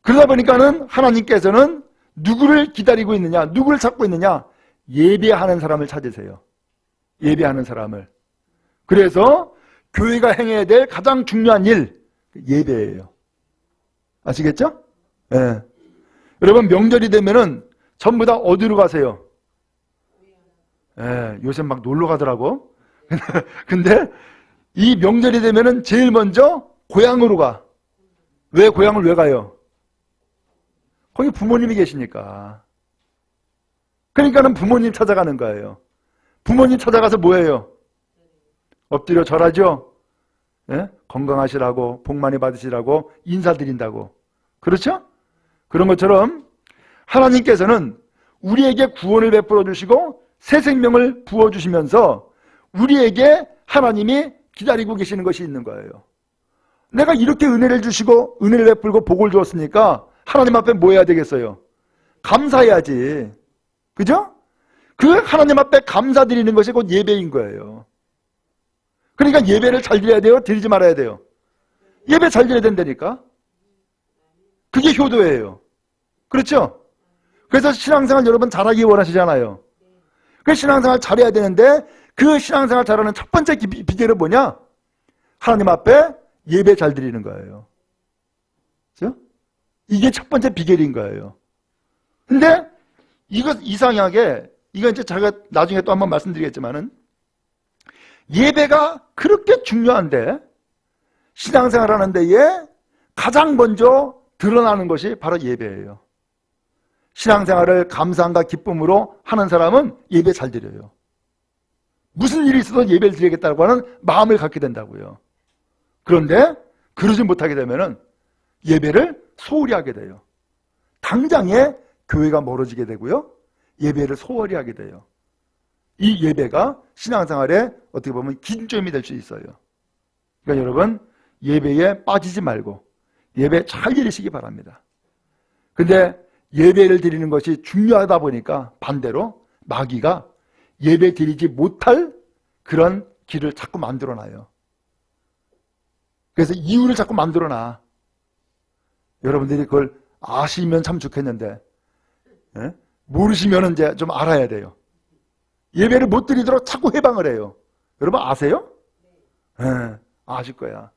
그러다 보니까는 하나님께서는 누구를 기다리고 있느냐, 누구를 찾고 있느냐? 예배하는 사람을 찾으세요. 예배하는 사람을. 그래서 교회가 행해야 될 가장 중요한 일, 예배예요. 아시겠죠? 예. 여러분 명절이 되면은 전부 다 어디로 가세요? 예, 요새 막 놀러 가더라고. 근데 이 명절이 되면은 제일 먼저 고향으로 가. 왜 고향을 왜 가요? 거기 부모님이 계시니까. 그러니까는 부모님 찾아가는 거예요. 부모님 찾아가서 뭐예요? 엎드려 절하죠? 예? 건강하시라고, 복 많이 받으시라고 인사드린다고. 그렇죠? 그런 것처럼 하나님께서는 우리에게 구원을 베풀어 주시고 새 생명을 부어주시면서 우리에게 하나님이 기다리고 계시는 것이 있는 거예요. 내가 이렇게 은혜를 주시고 은혜를 베풀고 복을 주었으니까 하나님 앞에 뭐 해야 되겠어요? 감사해야지. 그죠? 그 하나님 앞에 감사드리는 것이 곧 예배인 거예요. 그러니까 예배를 잘 드려야 돼요? 드리지 말아야 돼요? 예배 잘 드려야 된다니까? 그게 효도예요. 그렇죠? 그래서 신앙생활 여러분 잘하기 원하시잖아요. 그 신앙생활 잘해야 되는데 그 신앙생활 잘하는 첫 번째 비결은 뭐냐? 하나님 앞에 예배 잘 드리는 거예요. 그렇죠? 이게 첫 번째 비결인 거예요. 근데 이거 이상하게, 이거 이제 제가 나중에 또 한번 말씀드리겠지만은, 예배가 그렇게 중요한데 신앙생활 하는 데에 가장 먼저 드러나는 것이 바로 예배예요. 신앙생활을 감사함과 기쁨으로 하는 사람은 예배 잘 드려요. 무슨 일이 있어도 예배를 드리겠다고 하는 마음을 갖게 된다고요. 그런데 그러지 못하게 되면은 예배를 소홀히 하게 돼요. 당장에 교회가 멀어지게 되고요. 예배를 소홀히 하게 돼요. 이 예배가 신앙생활에 어떻게 보면 긴점이 될 수 있어요. 그러니까 여러분, 예배에 빠지지 말고 예배 잘 드리시기 바랍니다. 근데 예배를 드리는 것이 중요하다 보니까 반대로 마귀가 예배 드리지 못할 그런 길을 자꾸 만들어놔요. 그래서 이유를 자꾸 만들어놔. 여러분들이 그걸 아시면 참 좋겠는데, 모르시면 이제 좀 알아야 돼요. 예배를 못 드리도록 자꾸 해방을 해요. 여러분 아세요? 네, 아실 거야.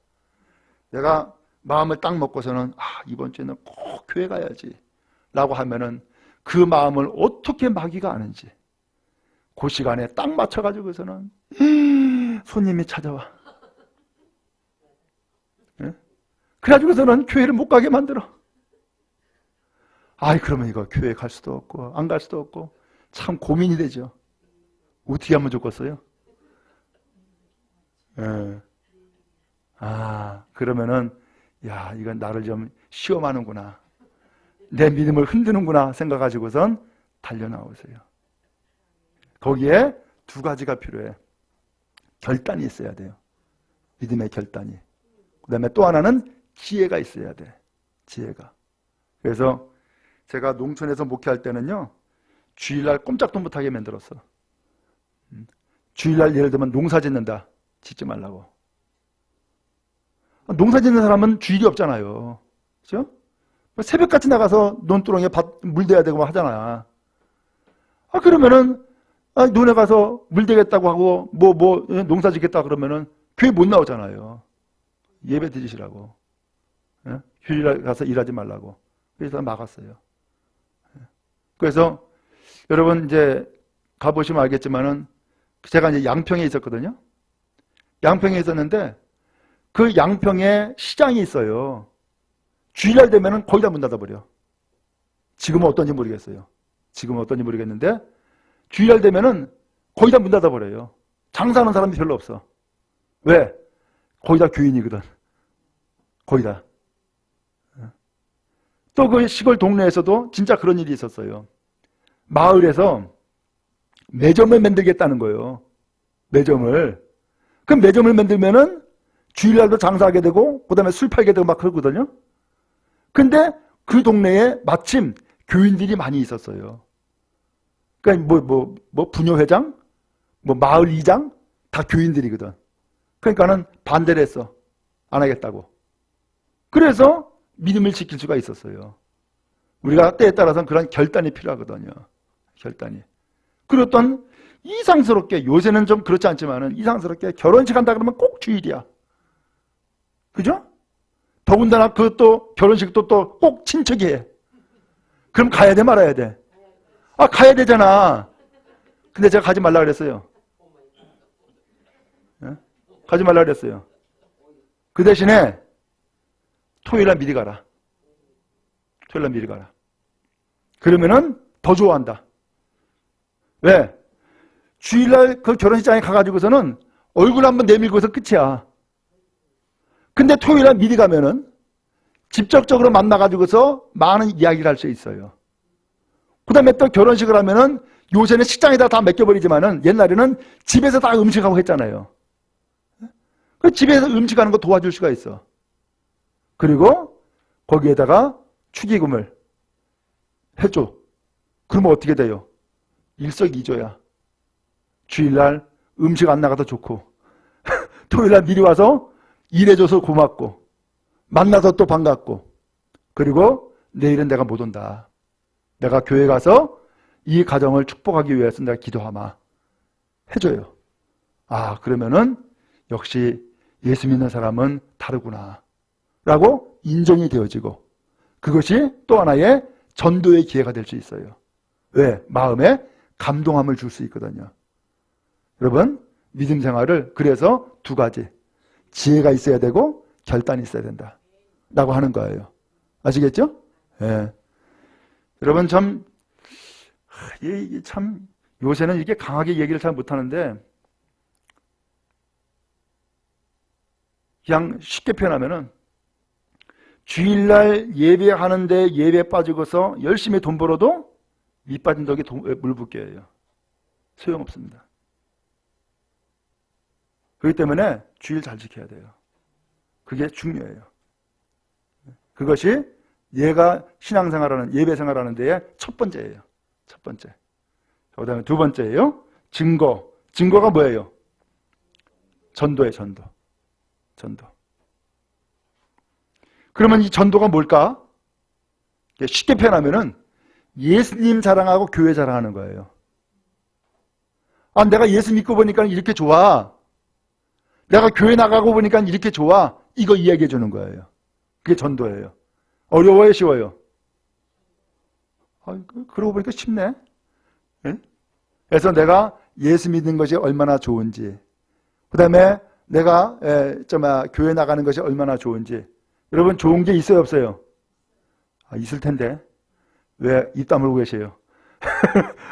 내가 마음을 딱 먹고서는 이번 주에는 꼭 교회 가야지 라고 하면은 그 마음을 어떻게 마귀가 아는지 그 시간에 딱 맞춰가지고서는 손님이 찾아와. 그래가지고서는 교회를 못 가게 만들어. 그러면 이거 교회 갈 수도 없고 안 갈 수도 없고 참 고민이 되죠. 어떻게 하면 좋겠어요? 그러면은 이건 나를 좀 시험하는구나, 내 믿음을 흔드는구나 생각하시고선 달려나오세요. 거기에 두 가지가 필요해. 결단이 있어야 돼요. 믿음의 결단이. 그 다음에 또 하나는 지혜가 있어야 돼. 지혜가. 그래서 제가 농촌에서 목회할 때는요, 주일날 꼼짝도 못하게 만들었어. 주일날 예를 들면 농사 짓는다. 짓지 말라고. 농사 짓는 사람은 주일이 없잖아요. 그렇죠? 새벽같이 나가서 논두렁에 물 대야 되고 하잖아. 그러면은 논에 가서 물 대겠다고 하고 농사 짓겠다 그러면은 교회 못 나오잖아요. 예배 드리시라고. 휴일날 가서 일하지 말라고. 그래서 막았어요. 그래서 여러분 이제 가보시면 알겠지만은 제가 이제 양평에 있었거든요. 양평에 있었는데 그 양평에 시장이 있어요. 주일날 되면은 거의 다 문 닫아버려. 지금은 어떤지 모르겠어요. 지금은 어떤지 모르겠는데 주일날 되면은 거의 다 문 닫아버려요. 장사하는 사람이 별로 없어. 왜? 거의 다 교인이거든. 거의 다. 또 그 시골 동네에서도 진짜 그런 일이 있었어요. 마을에서 매점을 만들겠다는 거예요. 매점을. 그럼 매점을 만들면은 주일날도 장사하게 되고 그다음에 술 팔게 되고 막 그러거든요. 근데 그 동네에 마침 교인들이 많이 있었어요. 그러니까 부녀회장, 마을 이장 다 교인들이거든. 그러니까는 반대를 했어. 안 하겠다고. 그래서 믿음을 지킬 수가 있었어요. 우리가 때에 따라서는 그런 결단이 필요하거든요. 결단이. 그랬던 이상스럽게, 요새는 좀 그렇지 않지만은 이상스럽게 결혼식 한다 그러면 꼭 주일이야. 그죠? 더군다나 그 또 결혼식도 또 꼭 친척이 해. 그럼 가야 돼 말아야 돼? 가야 되잖아. 근데 제가 가지 말라 그랬어요. 가지 말라 그랬어요. 그 대신에 토요일날 미리 가라. 토요일날 미리 가라. 그러면은 더 좋아한다. 왜? 주일날 그 결혼식장에 가가지고서는 얼굴 한번 내밀고서 끝이야. 근데 토요일날 미리 가면은 직접적으로 만나가지고서 많은 이야기를 할 수 있어요. 그 다음에 또 결혼식을 하면은 요새는 식장에다 다 맡겨버리지만은 옛날에는 집에서 다 음식하고 했잖아요. 그 집에서 음식하는 거 도와줄 수가 있어. 그리고 거기에다가 축의금을 해줘. 그러면 어떻게 돼요? 일석이조야. 주일날 음식 안 나가도 좋고 토요일날 미리 와서 일해줘서 고맙고 만나서 또 반갑고 그리고 내일은 내가 못 온다. 내가 교회 가서 이 가정을 축복하기 위해서 내가 기도하마. 해줘요. 그러면은 역시 예수 믿는 사람은 다르구나 라고 인정이 되어지고 그것이 또 하나의 전도의 기회가 될 수 있어요. 왜? 마음에 감동함을 줄 수 있거든요. 여러분, 믿음 생활을 그래서 두 가지. 지혜가 있어야 되고 결단이 있어야 된다. 라고 하는 거예요. 아시겠죠? 예. 여러분 참 요새는 이렇게 강하게 얘기를 잘 못하는데 그냥 쉽게 표현하면은 주일날 예배하는데 예배 빠지고서 열심히 돈 벌어도 밑 빠진 덕이 물붓기예요. 소용없습니다. 그렇기 때문에 주일 잘 지켜야 돼요. 그게 중요해요. 그것이 얘가 신앙생활하는 예배생활하는 데에 첫 번째예요. 첫 번째. 그 다음에 두 번째예요. 증거. 증거가 뭐예요? 전도예요. 전도. 전도. 그러면 이 전도가 뭘까? 쉽게 표현하면은 예수님 자랑하고 교회 자랑하는 거예요. 아, 내가 예수 믿고 보니까 이렇게 좋아. 내가 교회 나가고 보니까 이렇게 좋아. 이거 이야기해 주는 거예요. 그게 전도예요. 어려워요, 쉬워요? 그러고 보니까 쉽네. 네? 그래서 내가 예수 믿는 것이 얼마나 좋은지, 그 다음에 내가 교회 나가는 것이 얼마나 좋은지. 여러분 좋은 게 있어요, 없어요? 있을 텐데 왜 입 다물고 계세요?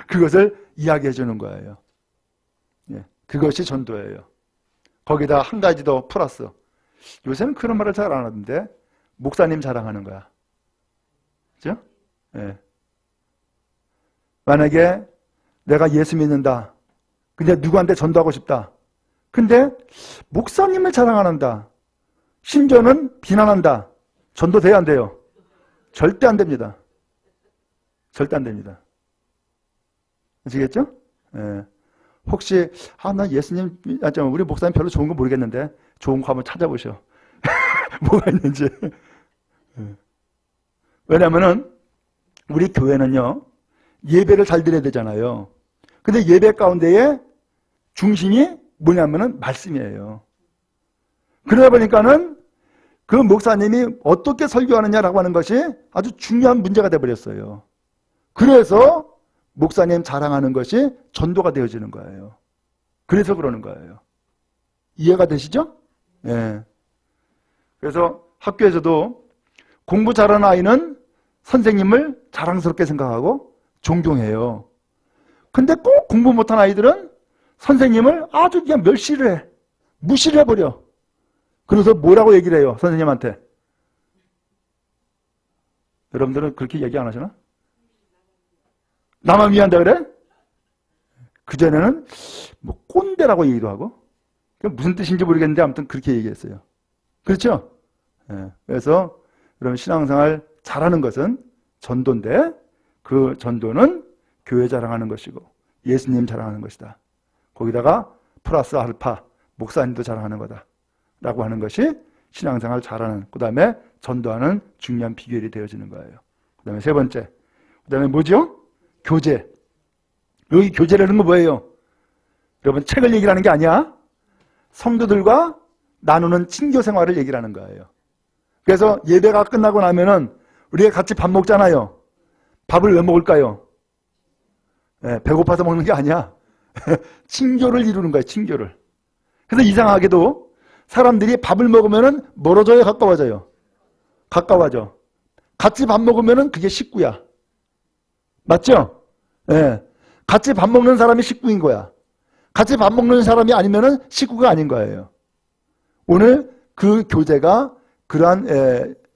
그것을 이야기해 주는 거예요. 예, 그것이 전도예요. 거기다 한 가지 더 플러스. 요새는 그런 말을 잘 안 하던데 목사님 자랑하는 거야. 그죠? 예. 만약에 내가 예수 믿는다. 근데 누구한테 전도하고 싶다. 근데 목사님을 자랑 안 한다. 심지어는 비난한다. 전도 돼야 안 돼요? 절대 안 됩니다. 절대 안 됩니다. 아시겠죠? 예. 혹시 나 예수님, 우리 목사님 별로 좋은 거 모르겠는데 좋은 거 한번 찾아보셔. 뭐가 있는지. 왜냐면은 우리 교회는요 예배를 잘 드려야 되잖아요. 근데 예배 가운데에 중심이 뭐냐면은 말씀이에요. 그러다 보니까는 그 목사님이 어떻게 설교하느냐라고 하는 것이 아주 중요한 문제가 되어버렸어요. 그래서 목사님 자랑하는 것이 전도가 되어지는 거예요. 그래서 그러는 거예요. 이해가 되시죠? 예. 그래서 학교에서도 공부 잘하는 아이는 선생님을 자랑스럽게 생각하고 존경해요. 근데 꼭 공부 못한 아이들은 선생님을 아주 그냥 멸시를 해. 무시를 해버려. 그래서 뭐라고 얘기를 해요? 선생님한테. 여러분들은 그렇게 얘기 안 하시나? 나만 위한다 그래? 그전에는 뭐 꼰대라고 얘기도 하고 무슨 뜻인지 모르겠는데 아무튼 그렇게 얘기했어요. 그렇죠? 예. 그래서 여러분 신앙생활 잘하는 것은 전도인데 그 전도는 교회 자랑하는 것이고 예수님 자랑하는 것이다. 거기다가 플러스 알파 목사님도 자랑하는 거다. 라고 하는 것이 신앙생활 잘하는, 그 다음에 전도하는 중요한 비결이 되어지는 거예요. 그 다음에 세 번째, 그 다음에 뭐죠? 교제. 여기 교제라는 건 뭐예요? 여러분 책을 얘기하는 게 아니야. 성도들과 나누는 친교 생활을 얘기하는 거예요. 그래서 예배가 끝나고 나면은 우리가 같이 밥 먹잖아요. 밥을 왜 먹을까요? 네, 배고파서 먹는 게 아니야. 친교를 이루는 거예요. 친교를. 그래서 이상하게도 사람들이 밥을 먹으면은 멀어져요, 가까워져요? 가까워져. 같이 밥 먹으면은 그게 식구야. 맞죠? 예. 같이 밥 먹는 사람이 식구인 거야. 같이 밥 먹는 사람이 아니면은 식구가 아닌 거예요. 오늘 그 교제가 그러한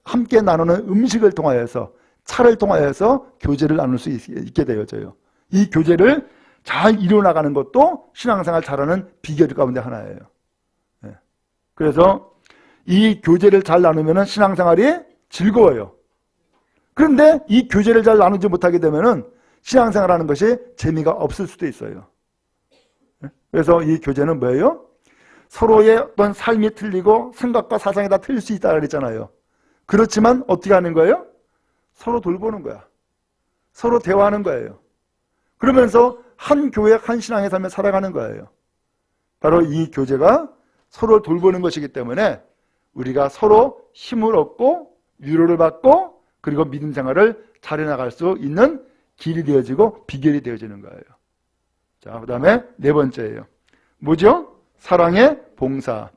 함께 나누는 음식을 통하여서, 차를 통하여서 교제를 나눌 수 있게 되어져요. 이 교제를 잘 이루어나가는 것도 신앙생활 잘하는 비결 가운데 하나예요. 그래서 이 교제를 잘 나누면 신앙생활이 즐거워요. 그런데 이 교제를 잘 나누지 못하게 되면 신앙생활하는 것이 재미가 없을 수도 있어요. 그래서 이 교제는 뭐예요? 서로의 어떤 삶이 틀리고 생각과 사상이 다 틀릴 수 있다고 그랬잖아요. 그렇지만 어떻게 하는 거예요? 서로 돌보는 거야. 서로 대화하는 거예요. 그러면서 한 교회, 한 신앙의 삶을 살아가는 거예요. 바로 이 교제가 서로 돌보는 것이기 때문에 우리가 서로 힘을 얻고 위로를 받고 그리고 믿음 생활을 잘해나갈 수 있는 길이 되어지고 비결이 되어지는 거예요. 자, 그 다음에 네 번째예요. 뭐죠? 사랑의 봉사.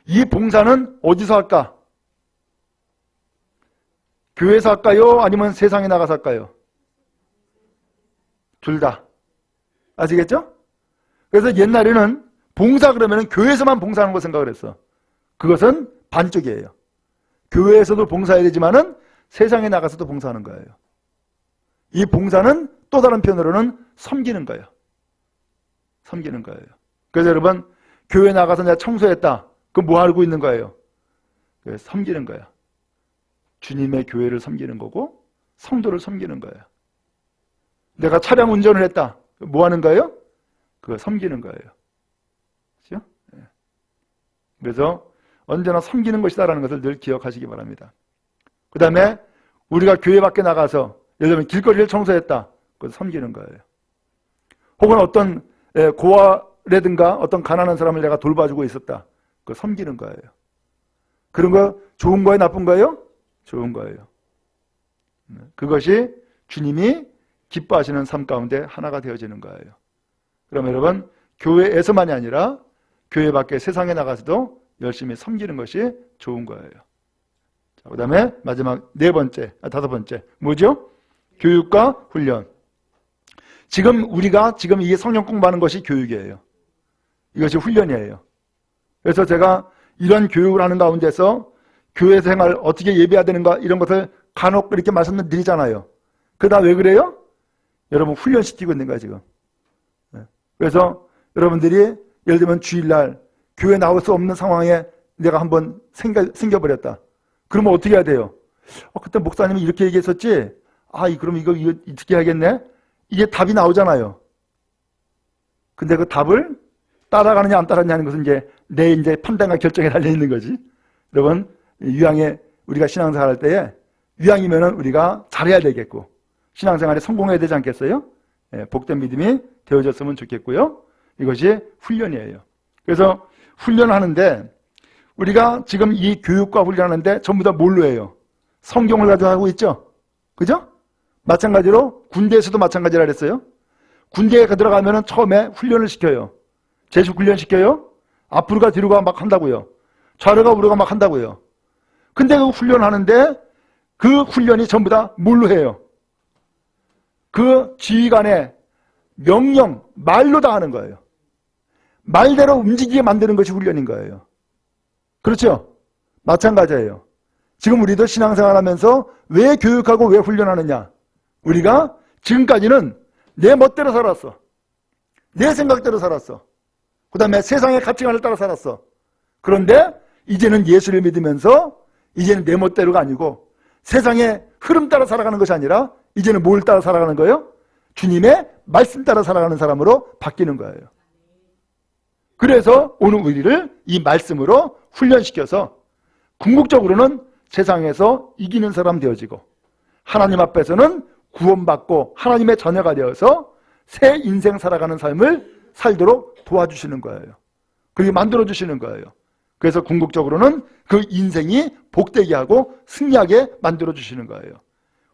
이 봉사는 어디서 할까? 교회에서 할까요? 아니면 세상에 나가서 할까요? 둘 다. 아시겠죠? 그래서 옛날에는 봉사 그러면 교회에서만 봉사하는 거 생각을 했어. 그것은 반쪽이에요. 교회에서도 봉사해야 되지만은 세상에 나가서도 봉사하는 거예요. 이 봉사는 또 다른 편으로는 섬기는 거예요. 섬기는 거예요. 그래서 여러분, 교회 나가서 내가 청소했다. 그럼 뭐 하고 있는 거예요? 섬기는 거야. 주님의 교회를 섬기는 거고 성도를 섬기는 거예요. 내가 차량 운전을 했다. 뭐 하는 거예요? 그거 섬기는 거예요. 그렇죠? 그래서 언제나 섬기는 것이다라는 것을 늘 기억하시기 바랍니다. 그 다음에 우리가 교회 밖에 나가서 예를 들면 길거리를 청소했다. 그거 섬기는 거예요. 혹은 어떤 고아라든가 어떤 가난한 사람을 내가 돌봐주고 있었다. 그거 섬기는 거예요. 그런 거 좋은 거예요? 나쁜 거예요? 좋은 거예요. 그것이 주님이 기뻐하시는 삶 가운데 하나가 되어지는 거예요. 그럼 여러분, 교회에서만이 아니라 교회 밖에 세상에 나가서도 열심히 섬기는 것이 좋은 거예요. 그 다음에 마지막 다섯 번째. 뭐죠? 교육과 훈련. 우리가 이게 성경 공부하는 것이 교육이에요. 이것이 훈련이에요. 그래서 제가 이런 교육을 하는 가운데서 교회 생활 어떻게 예배해야 되는가 이런 것을 간혹 이렇게 말씀을 드리잖아요. 그러다 왜 그래요? 여러분 훈련시키고 있는 거예요, 지금. 그래서 여러분들이 예를 들면 주일날 교회 나올 수 없는 상황에 내가 한번 생겨버렸다. 그러면 어떻게 해야 돼요? 그때 목사님이 이렇게 얘기했었지? 그럼 이거 어떻게 해야겠네? 이게 답이 나오잖아요. 근데 그 답을 따라가느냐 안 따라가느냐는 것은 내 판단과 결정에 달려있는 거지. 여러분, 우리가 신앙생활 할 때에 유양이면은 우리가 잘해야 되겠고, 신앙생활에 성공해야 되지 않겠어요? 복된 믿음이 되어졌으면 좋겠고요. 이것이 훈련이에요. 그래서 훈련하는데, 우리가 지금 이 교육과 훈련하는데 전부 다 뭘로 해요? 성경을 가지고 하고 있죠? 그죠? 마찬가지로 군대에서도 마찬가지라 그랬어요. 군대에 들어가면은 처음에 훈련을 시켜요. 제식 훈련 시켜요. 앞으로 가 뒤로 가 막 한다고요. 좌로 가 우로 가 막 한다고요. 근데 그 훈련하는데 그 훈련이 전부 다 뭘로 해요? 그 지휘관의 명령, 말로 다 하는 거예요. 말대로 움직이게 만드는 것이 훈련인 거예요. 그렇죠? 마찬가지예요. 지금 우리도 신앙생활 하면서 왜 교육하고 왜 훈련하느냐? 우리가 지금까지는 내 멋대로 살았어. 내 생각대로 살았어. 그 다음에 세상의 가치관을 따라 살았어. 그런데 이제는 예수를 믿으면서 이제는 내 멋대로가 아니고 세상의 흐름 따라 살아가는 것이 아니라 이제는 뭘 따라 살아가는 거예요? 주님의 말씀 따라 살아가는 사람으로 바뀌는 거예요. 그래서 오늘 우리를 이 말씀으로 훈련시켜서 궁극적으로는 세상에서 이기는 사람 되어지고 하나님 앞에서는 구원받고 하나님의 자녀가 되어서 새 인생 살아가는 삶을 살도록 도와주시는 거예요. 그리고 만들어주시는 거예요. 그래서 궁극적으로는 그 인생이 복되게 하고 승리하게 만들어주시는 거예요.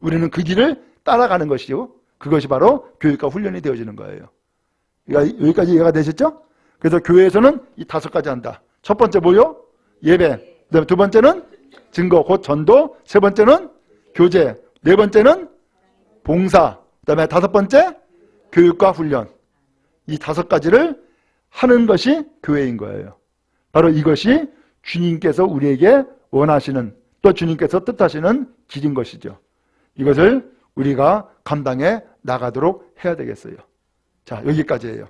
우리는 그 길을 따라가는 것이요. 그것이 바로 교육과 훈련이 되어지는 거예요. 여기까지 이해가 되셨죠? 그래서 교회에서는 이 5가지 한다. 첫 번째 뭐요? 예배. 그다음에 두 번째는 증거, 곧 전도. 세 번째는 교제. 네 번째는 봉사. 그다음에 5번째 교육과 훈련. 이 5가지를 하는 것이 교회인 거예요. 바로 이것이 주님께서 우리에게 원하시는, 또 주님께서 뜻하시는 길인 것이죠. 이것을 우리가 감당해 나가도록 해야 되겠어요. 자, 여기까지예요.